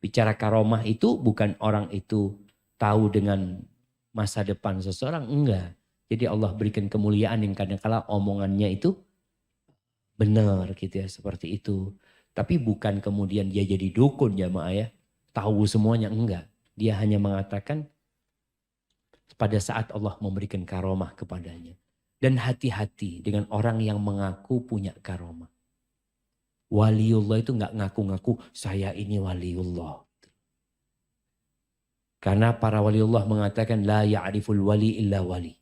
Bicara karomah itu bukan orang itu tahu dengan masa depan seseorang, enggak. Jadi Allah berikan kemuliaan yang kadang-kala omongannya itu benar gitu ya, seperti itu. Tapi bukan kemudian dia jadi dukun jamaah ya, tahu semuanya, enggak. Dia hanya mengatakan pada saat Allah memberikan karomah kepadanya. Dan hati-hati dengan orang yang mengaku punya karomah. Waliullah itu nggak ngaku-ngaku saya ini waliullah. Karena para waliullah mengatakan la ya'riful wali illa wali.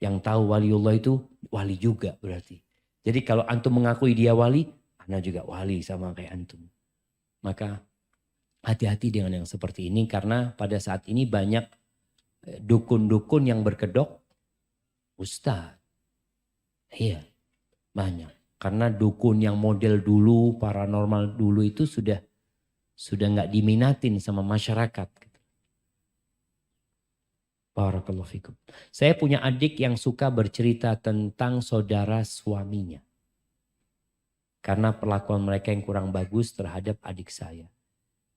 Yang tahu waliullah itu wali juga berarti. Jadi kalau antum mengakui dia wali, ana juga wali sama kayak antum. Maka hati-hati dengan yang seperti ini karena pada saat ini banyak dukun-dukun yang berkedok ustaz. Iya, banyak. Karena dukun yang model dulu, paranormal dulu itu sudah nggak diminatin sama masyarakat. Barakallahu fikum. Saya punya adik yang suka bercerita tentang saudara suaminya. Karena perlakuan mereka yang kurang bagus terhadap adik saya.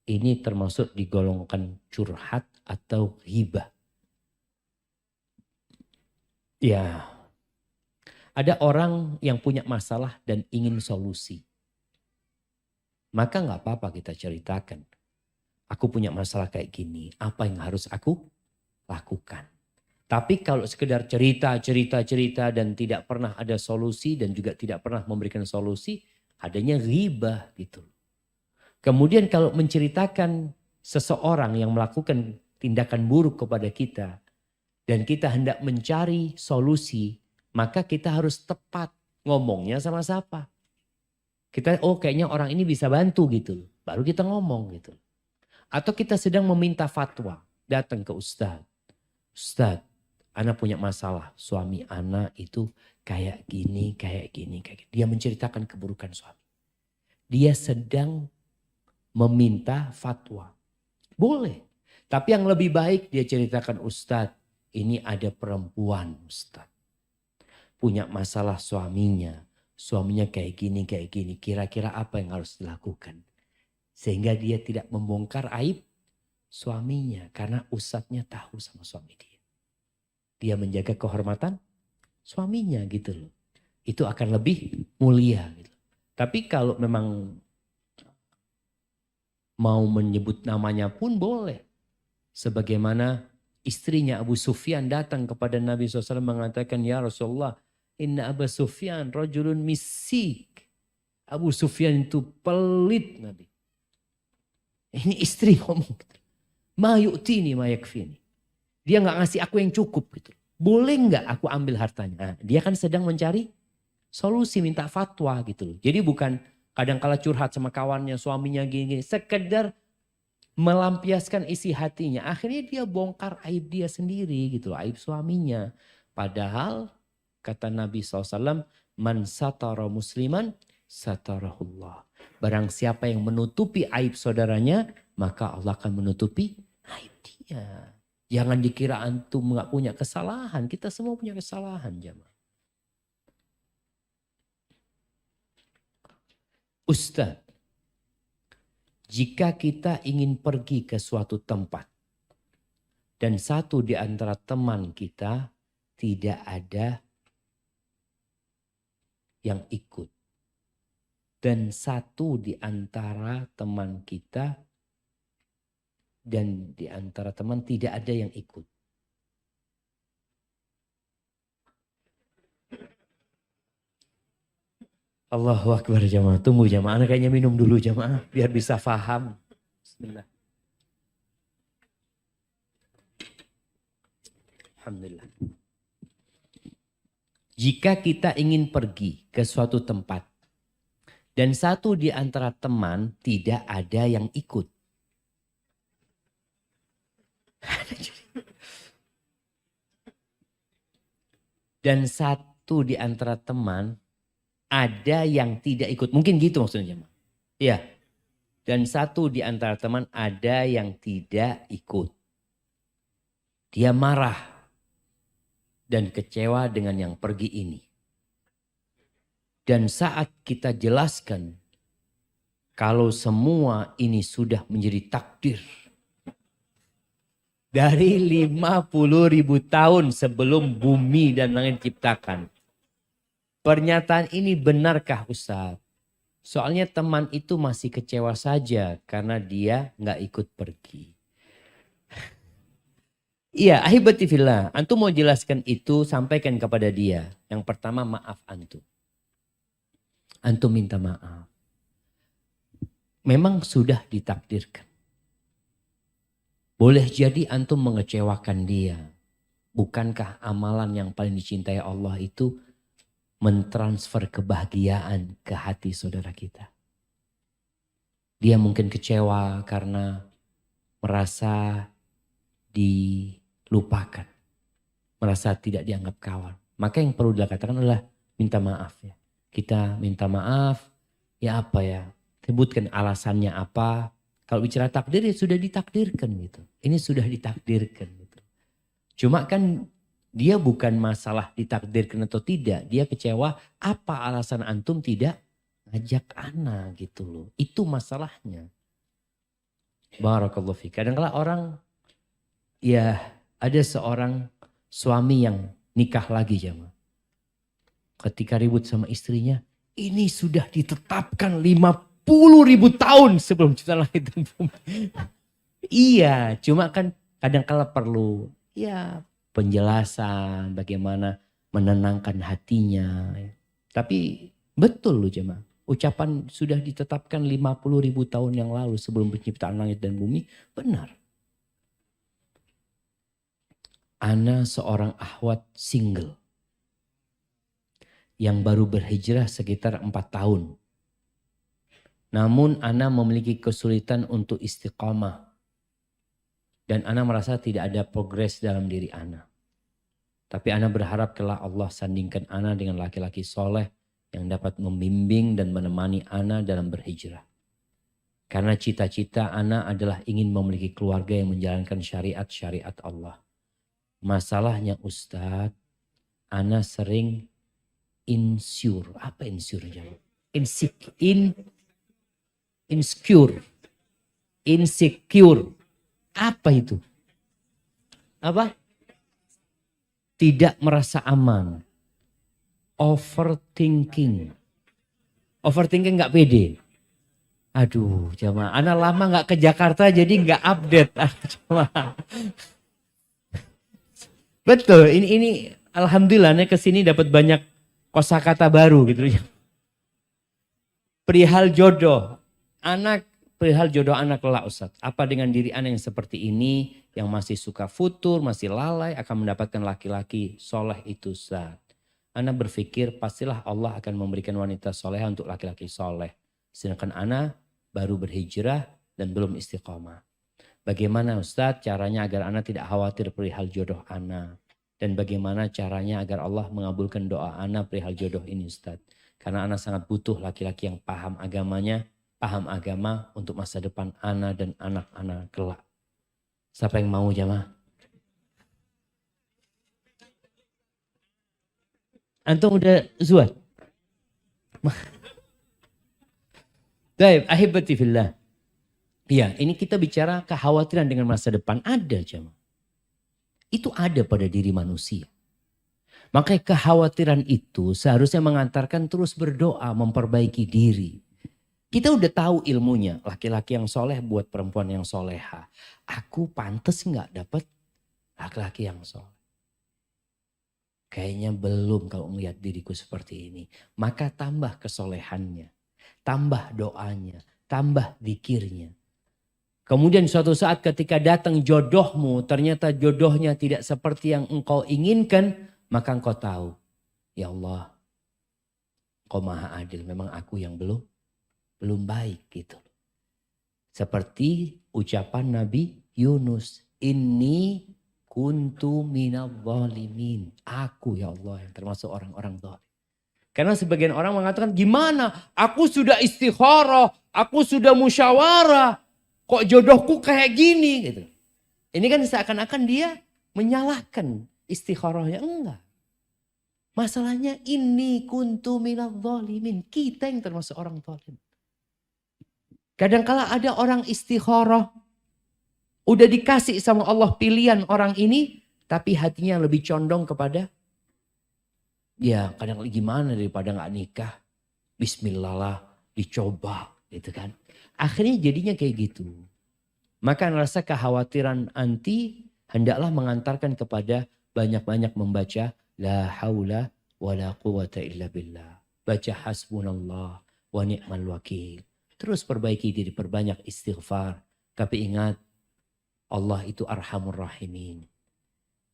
Ini termasuk digolongkan curhat atau ghibah. Ya, ada orang yang punya masalah dan ingin solusi. Maka nggak apa-apa kita ceritakan. Aku punya masalah kayak gini, apa yang harus aku lakukan? Tapi kalau sekedar cerita dan tidak pernah ada solusi dan juga tidak pernah memberikan solusi, adanya ghibah gitu. Kemudian kalau menceritakan seseorang yang melakukan tindakan buruk kepada kita, dan kita hendak mencari solusi, maka kita harus tepat ngomongnya sama siapa. Kita, oh kayaknya orang ini bisa bantu gitu. Baru kita ngomong gitu. Atau kita sedang meminta fatwa. Datang ke ustaz. Ustaz, ana punya masalah. Suami ana itu kayak gini, kayak gini, kayak gini. Dia menceritakan keburukan suami. Dia sedang meminta fatwa. Boleh. Tapi yang lebih baik dia ceritakan, ustaz, ini ada perempuan ustaz. Punya masalah suaminya. Suaminya kayak gini, kayak gini. Kira-kira apa yang harus dilakukan? Sehingga dia tidak membongkar aib suaminya. Karena ustadznya tahu sama suami dia. Dia menjaga kehormatan suaminya gitu loh. Itu akan lebih mulia gitu. Tapi kalau memang mau menyebut namanya pun boleh. Sebagaimana istrinya Abu Sufyan datang kepada Nabi SAW mengatakan, ya Rasulullah, inna Abu Sufyan rajulun misik. Abu Sufyan itu pelit Nabi. Ini istri ngomong. Ma yu'tini ma yakfini. Dia nggak ngasih aku yang cukup gitu. Boleh nggak aku ambil hartanya? Nah, dia kan sedang mencari solusi, minta fatwa gitu. Jadi bukan kadang-kala curhat sama kawannya, suaminya gini-gini. Sekedar melampiaskan isi hatinya. Akhirnya dia bongkar aib dia sendiri gitu loh, aib suaminya. Padahal kata Nabi SAW, man satara musliman satarahullah. Barang siapa yang menutupi aib saudaranya, maka Allah akan menutupi aib dia. Jangan dikira antum gak punya kesalahan. Kita semua punya kesalahan jemaah. Ustaz, jika kita ingin pergi ke suatu tempat dan satu di antara teman kita tidak ada yang ikut. Dan satu di antara teman kita dan di antara teman tidak ada yang ikut. Allahu Akbar jamaah. Tunggu jamaah. Anak kayaknya minum dulu jamaah. Biar bisa faham. Bismillah. Alhamdulillah. Jika kita ingin pergi ke suatu tempat. Dan satu di antara teman tidak ada yang ikut. Dan satu di antara teman Ada yang tidak ikut. Mungkin gitu maksudnya. Iya. Dan satu di antara teman ada yang tidak ikut. Dia marah dan kecewa dengan yang pergi ini. Dan saat kita jelaskan kalau semua ini sudah menjadi takdir. Dari 50.000 tahun sebelum bumi dan langit diciptakan. Pernyataan ini benarkah Ustaz? Soalnya teman itu masih kecewa saja karena dia nggak ikut pergi. Iya, ahibati fillah. Antum mau jelaskan itu, sampaikan kepada dia. Yang pertama maaf antum. Antum minta maaf. Memang sudah ditakdirkan. Boleh jadi antum mengecewakan dia. Bukankah amalan yang paling dicintai Allah itu mentransfer kebahagiaan ke hati saudara kita? Dia mungkin kecewa karena merasa dilupakan. Merasa tidak dianggap kawan. Maka yang perlu dikatakan adalah minta maaf ya. Kita minta maaf, ya apa ya, sebutkan alasannya apa. Kalau bicara takdir ya sudah ditakdirkan gitu. Ini sudah ditakdirkan gitu. Cuma kan dia bukan masalah ditakdirkan atau tidak. Dia kecewa apa alasan antum tidak ngajak ana gitu loh. Itu masalahnya. Barakallahu fiik. Kadang-kadang orang ya ada seorang suami yang nikah lagi jamaah. Ketika ribut sama istrinya, ini sudah ditetapkan 50.000 tahun sebelum ciptaan langit dan bumi. Iya, cuma kan kadang-kala perlu ya penjelasan bagaimana menenangkan hatinya. Tapi betul loh jemaah, ucapan sudah ditetapkan 50.000 tahun yang lalu sebelum penciptaan langit dan bumi, benar. Ana seorang akhwat single yang baru berhijrah sekitar 4 tahun. Namun ana memiliki kesulitan untuk istiqamah. Dan ana merasa tidak ada progres dalam diri ana. Tapi ana berharap kelak Allah sandingkan ana dengan laki-laki soleh yang dapat membimbing dan menemani ana dalam berhijrah. Karena cita-cita ana adalah ingin memiliki keluarga yang menjalankan syariat-syariat Allah. Masalahnya Ustadz, ana sering insecure. Apa insecure? Insecure. Apa itu? Apa? Tidak merasa aman. Overthinking. Overthinking gak pede. Aduh jamaah, ana lama gak ke Jakarta jadi gak update. Betul, ini alhamdulillah nih kesini dapat banyak kosakata baru gitu. Perihal jodoh, perihal jodoh anak kelak Ustaz. Apa dengan diri anak yang seperti ini, yang masih suka futur, masih lalai, akan mendapatkan laki-laki soleh itu Ustaz. Anak berpikir pastilah Allah akan memberikan wanita soleh untuk laki-laki soleh. Sedangkan anak baru berhijrah dan belum istiqomah. Bagaimana Ustadz caranya agar anak tidak khawatir perihal jodoh anak? Dan bagaimana caranya agar Allah mengabulkan doa anak perihal jodoh ini Ustadz? Karena anak sangat butuh laki-laki yang paham agamanya, paham agama untuk masa depan anak dan anak-anak kelak. Siapa yang mau jamaah? Antum udah zuat? Baik, ahibati fillah. Iya, ini kita bicara kekhawatiran dengan masa depan. Ada jemaah. Itu ada pada diri manusia. Makanya kekhawatiran itu seharusnya mengantarkan terus berdoa, memperbaiki diri. Kita udah tahu ilmunya. Laki-laki yang soleh buat perempuan yang soleha. Aku pantas nggak dapat laki-laki yang soleh? Kayaknya belum kalau melihat diriku seperti ini. Maka tambah kesolehannya. Tambah doanya. Tambah zikirnya. Kemudian suatu saat ketika datang jodohmu, ternyata jodohnya tidak seperti yang engkau inginkan, maka engkau tahu, ya Allah, engkau maha adil, memang aku yang belum baik gitu. Seperti ucapan Nabi Yunus, inni kuntu minadh dhalimin. Aku ya Allah yang termasuk orang-orang zalim. Karena sebagian orang mengatakan, gimana? Aku sudah istikharah, aku sudah musyawarah. Kok jodohku kayak gini? Gitu. Ini kan seakan-akan dia menyalahkan istikharahnya. Enggak. Masalahnya ini kuntu minadh dhalimin. Kita yang termasuk orang zalim. Kadangkala ada orang istikharah. Udah dikasih sama Allah pilihan orang ini. Tapi hatinya lebih condong kepada. Ya kadang gimana daripada gak nikah. Bismillah lah dicoba gitu kan. Akhirnya jadinya kayak gitu. Maka rasa kekhawatiran anti hendaklah mengantarkan kepada banyak-banyak membaca. La haula wa la quwata illa billah. Baca hasbunallah wa ni'mal wakil. Terus perbaiki diri, perbanyak istighfar. Tapi ingat Allah itu arhamur rahimin.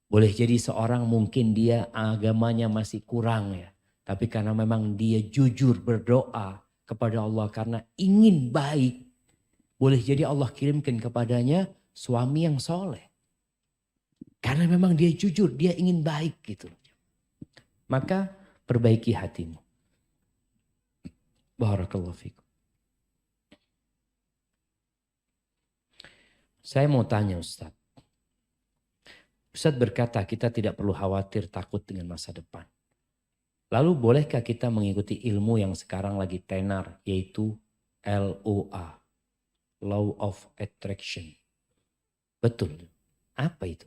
Boleh jadi seorang mungkin dia agamanya masih kurang ya. Tapi karena memang dia jujur berdoa kepada Allah karena ingin baik. Boleh jadi Allah kirimkan kepadanya suami yang soleh. Karena memang dia jujur, dia ingin baik gitu. Maka perbaiki hatimu. Barakallahu fikum. Saya mau tanya Ustaz. Ustaz berkata kita tidak perlu khawatir takut dengan masa depan. Lalu bolehkah kita mengikuti ilmu yang sekarang lagi tenar yaitu LOA, Law of Attraction? Betul. Apa itu?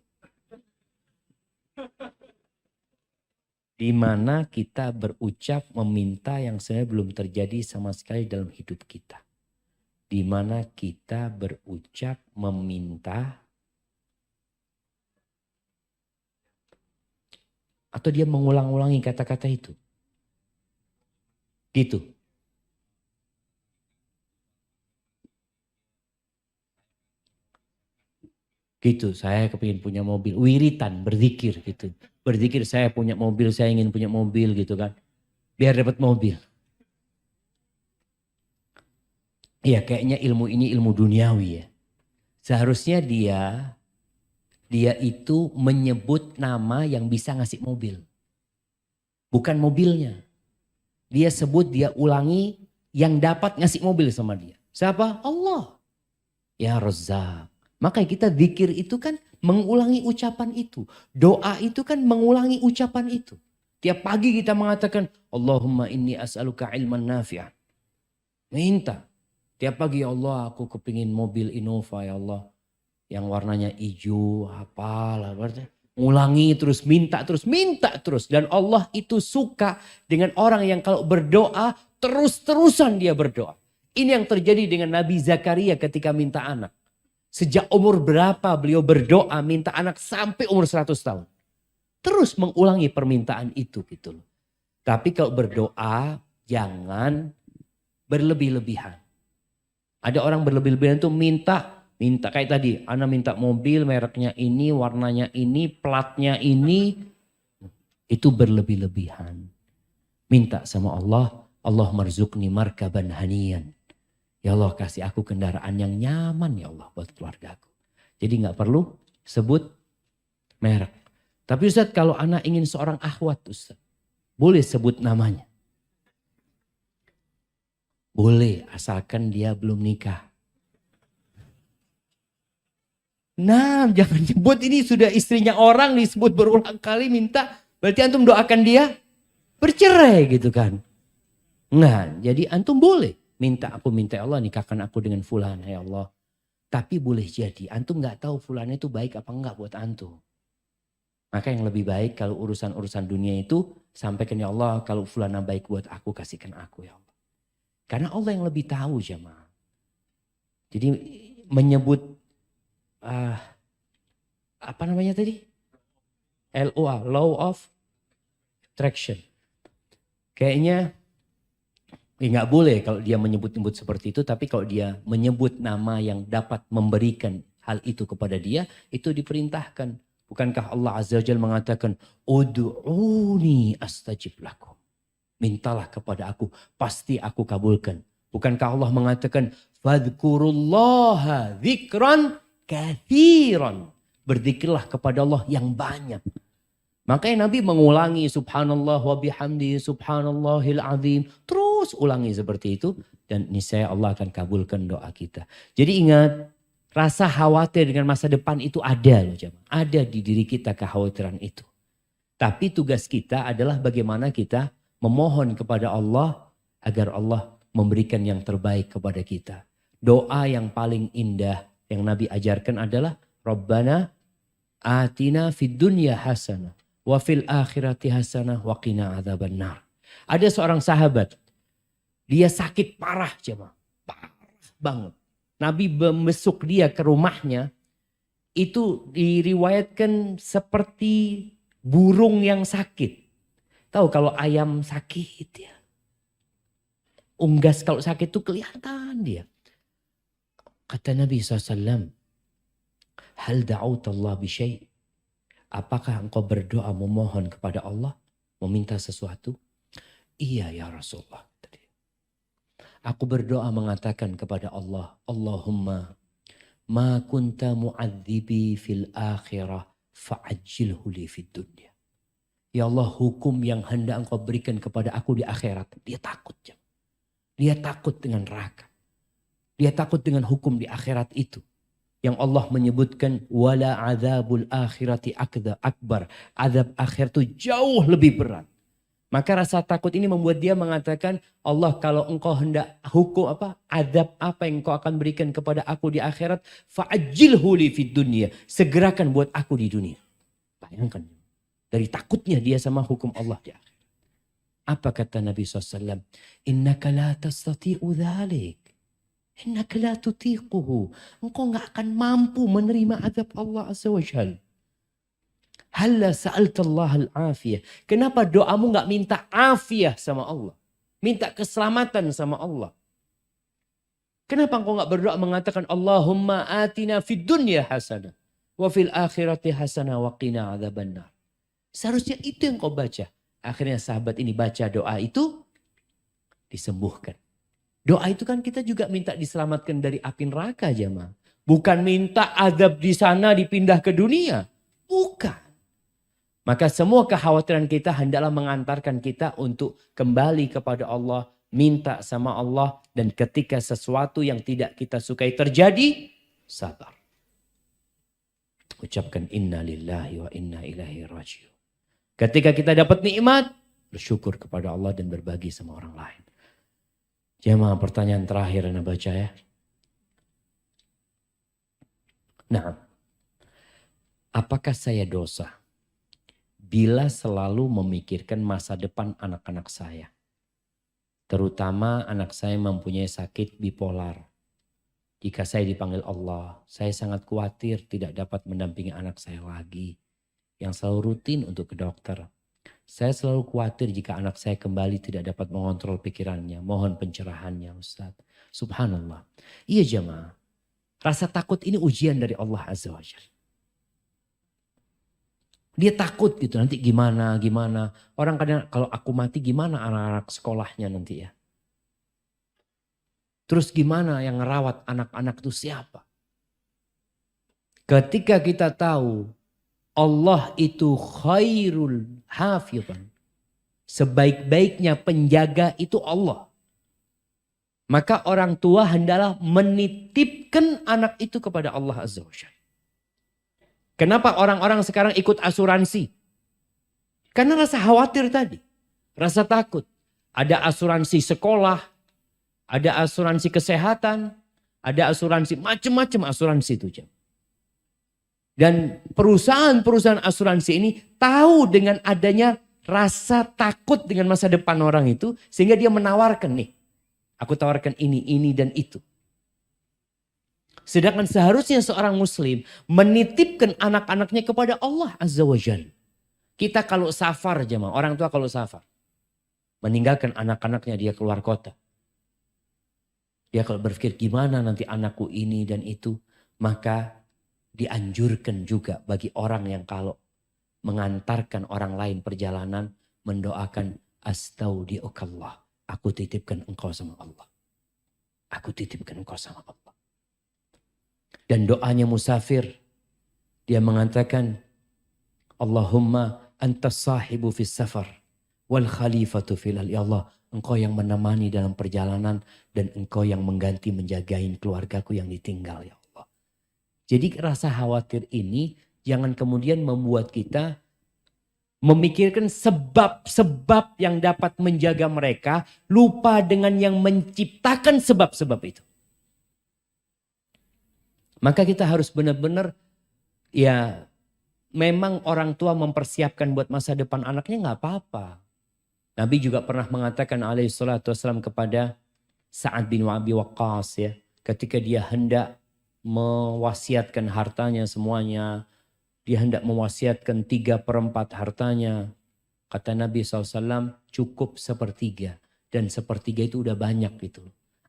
Di mana kita berucap meminta yang sebenarnya belum terjadi sama sekali dalam hidup kita. Di mana kita berucap meminta atau dia mengulang-ulangi kata-kata itu. Gitu. Gitu, saya kepingin punya mobil. Wiritan, berzikir gitu. Berzikir saya punya mobil, saya ingin punya mobil gitu kan. Biar dapat mobil. Iya kayaknya ilmu ini ilmu duniawi ya. Seharusnya dia itu menyebut nama yang bisa ngasih mobil. Bukan mobilnya. Dia sebut, dia ulangi yang dapat ngasih mobil sama dia. Siapa? Allah. Ya Razzaq. Maka kita zikir itu kan mengulangi ucapan itu. Doa itu kan mengulangi ucapan itu. Tiap pagi kita mengatakan, Allahumma inni as'aluka ilman nafi'an. Minta. Tiap pagi ya Allah aku kepingin mobil Innova ya Allah. Yang warnanya hijau, apalah. Ngulangi terus, minta terus. Dan Allah itu suka dengan orang yang kalau berdoa, terus-terusan dia berdoa. Ini yang terjadi dengan Nabi Zakaria ketika minta anak. Sejak umur berapa beliau berdoa minta anak sampai umur 100 tahun. Terus mengulangi permintaan itu gitu loh. Tapi kalau berdoa, jangan berlebih-lebihan. Ada orang berlebih-lebihan itu minta kayak tadi, ana minta mobil mereknya ini, warnanya ini, platnya ini. Itu berlebih-lebihan. Minta sama Allah, Allah marzuqni markaban haniyan. Ya Allah kasih aku kendaraan yang nyaman ya Allah buat keluargaku. Jadi gak perlu sebut merek. Tapi Ustaz kalau anak ingin seorang akhwat Ustaz, boleh sebut namanya. Boleh asalkan dia belum nikah. Nah jangan nyebut ini sudah istrinya orang disebut berulang kali minta. Berarti antum doakan dia bercerai gitu kan. Nah jadi antum boleh. Aku minta Allah nikahkan aku dengan fulan ya Allah. Tapi boleh jadi antum gak tahu fulan itu baik apa enggak buat antum. Maka yang lebih baik kalau urusan-urusan dunia itu sampaikan ya Allah kalau fulana baik buat aku kasihkan aku ya Allah. Karena Allah yang lebih tahu jemaah. Jadi menyebut apa namanya tadi? LOA, Law of Attraction. Kayaknya nggak boleh kalau dia menyebut-nyebut seperti itu. Tapi kalau dia menyebut nama yang dapat memberikan hal itu kepada dia, itu diperintahkan. Bukankah Allah Azza wa Jalla mengatakan, Udu'uni astajib lakum. Mintalah kepada aku, pasti aku kabulkan. Bukankah Allah mengatakan, Fadhkurullaha dzikran katsiran. Berzikirlah kepada Allah yang banyak. Makanya Nabi mengulangi subhanallah wa bihamdi subhanallahil azim. Terus ulangi seperti itu. Dan niscaya Allah akan kabulkan doa kita. Jadi ingat, rasa khawatir dengan masa depan itu ada loh jemaah. Ada di diri kita kekhawatiran itu. Tapi tugas kita adalah bagaimana kita memohon kepada Allah agar Allah memberikan yang terbaik kepada kita. Doa yang paling indah yang Nabi ajarkan adalah Rabbana atina fid dunya hasanah wa fil akhirati hasanah wa qina adzabannar. Ada seorang sahabat, dia sakit parah jemaah, parah banget. Nabi membesuk dia ke rumahnya, itu diriwayatkan seperti burung yang sakit. Tahu kalau ayam sakit ya, unggas kalau sakit itu kelihatan dia. Kata Nabi SAW, hal da'auta Allah bisyai'. Apakah engkau berdoa memohon kepada Allah? Meminta sesuatu? Iya ya Rasulullah. Aku berdoa mengatakan kepada Allah, Allahumma ma kunta mu'adzibi fil akhirah fa'ajjilhu li fid dunya. Ya Allah, hukum yang hendak engkau berikan kepada aku di akhirat. Dia takut. Dia takut dengan neraka. Dia takut dengan hukum di akhirat itu. Yang Allah menyebutkan wala adzabul akhirati akbar. Azab akhir itu jauh lebih berat. Maka rasa takut ini membuat dia mengatakan, Allah kalau engkau hendak hukum azab apa yang engkau akan berikan kepada aku di akhirat, fa'ajjilhu li fid dunya. Segerakan buat aku di dunia. Bayangkan. Dari takutnya dia sama hukum Allah di akhirat. Apa kata Nabi SAW? Innaka la tastati'u dhalik. Innaka la tutiquhu. Engkau gak akan mampu menerima azab Allah Azza wa Jalla. Halla sa'alta Allah al-afiyah. Kenapa doamu gak minta afiyah sama Allah? Minta keselamatan sama Allah. Kenapa engkau gak berdoa mengatakan Allahumma atina fid dunya hasanah. Wa fil akhirati hasanah wa qina adzabannar. Seharusnya itu yang kau baca. Akhirnya sahabat ini baca doa itu, disembuhkan. Doa itu kan kita juga minta diselamatkan dari api neraka jemaah. Bukan minta azab di sana dipindah ke dunia. Bukan. Maka semua kekhawatiran kita hendaklah mengantarkan kita untuk kembali kepada Allah. Minta sama Allah. Dan ketika sesuatu yang tidak kita sukai terjadi, sabar. Ucapkan inna lillahi wa inna ilaihi raji'un. Ketika kita dapat nikmat, bersyukur kepada Allah dan berbagi sama orang lain. Jemaah, pertanyaan terakhir Anda baca ya. Nah, apakah saya dosa bila selalu memikirkan masa depan anak-anak saya? Terutama anak saya mempunyai sakit bipolar. Jika saya dipanggil Allah, saya sangat khawatir tidak dapat mendampingi anak saya lagi. Yang selalu rutin untuk ke dokter. Saya selalu khawatir jika anak saya kembali tidak dapat mengontrol pikirannya. Mohon pencerahannya Ustaz. Subhanallah. Iya jemaah. Rasa takut ini ujian dari Allah Azza wa Jalla. Dia takut gitu nanti gimana. Orang kadang kalau aku mati gimana anak-anak sekolahnya nanti ya. Terus gimana yang ngerawat anak-anak itu siapa? Ketika kita tahu Allah itu khairul hafidhan. Sebaik-baiknya penjaga itu Allah. Maka orang tua hendaklah menitipkan anak itu kepada Allah Azza wa Jalla. Kenapa orang-orang sekarang ikut asuransi? Karena rasa khawatir tadi. Rasa takut. Ada asuransi sekolah. Ada asuransi kesehatan. Ada asuransi macam-macam asuransi itu. Dan perusahaan-perusahaan asuransi ini tahu dengan adanya rasa takut dengan masa depan orang itu. Sehingga dia menawarkan nih. Aku tawarkan ini dan itu. Sedangkan seharusnya seorang muslim menitipkan anak-anaknya kepada Allah Azza wa Jalla. Kita kalau safar jemaah, orang tua kalau safar. Meninggalkan anak-anaknya dia keluar kota. Dia kalau berpikir gimana nanti anakku ini dan itu. Maka dianjurkan juga bagi orang yang kalau mengantarkan orang lain perjalanan mendoakan astaudiukallah. Aku titipkan engkau sama Allah. Aku titipkan engkau sama Allah. Dan doanya musafir. Dia mengatakan Allahumma Antas sahibu fis safar wal khalifatu fil al. Ya Allah, engkau yang menemani dalam perjalanan dan engkau yang mengganti menjagain keluargaku yang ditinggal, ya Allah. Jadi rasa khawatir ini jangan kemudian membuat kita memikirkan sebab-sebab yang dapat menjaga mereka, lupa dengan yang menciptakan sebab-sebab itu. Maka kita harus benar-benar, ya memang orang tua mempersiapkan buat masa depan anaknya nggak apa-apa. Nabi juga pernah mengatakan alaihissalatu wassalam kepada Sa'ad bin Abi Waqqas, ya, ketika dia hendak mewasiatkan hartanya semuanya, dia hendak mewasiatkan 3/4 hartanya. Kata Nabi SAW, cukup 1/3. Dan 1/3 itu udah banyak gitu.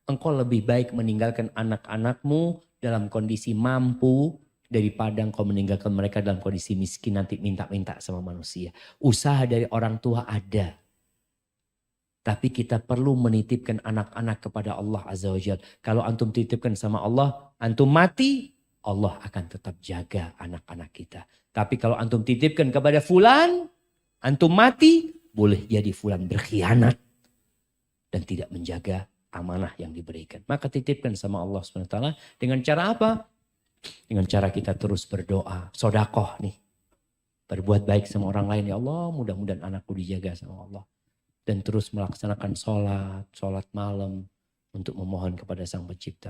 Engkau lebih baik meninggalkan anak-anakmu dalam kondisi mampu daripada engkau meninggalkan mereka dalam kondisi miskin nanti minta-minta sama manusia. Usaha dari orang tua ada. Tapi kita perlu menitipkan anak-anak kepada Allah Azza wa Jalla. Kalau antum titipkan sama Allah, antum mati, Allah akan tetap jaga anak-anak kita. Tapi kalau antum titipkan kepada fulan, antum mati, boleh jadi fulan berkhianat dan tidak menjaga amanah yang diberikan. Maka titipkan sama Allah SWT dengan cara apa? Dengan cara kita terus berdoa, sodakoh nih. Berbuat baik sama orang lain, ya Allah mudah-mudahan anakku dijaga sama Allah. Dan terus melaksanakan sholat malam untuk memohon kepada Sang Pencipta.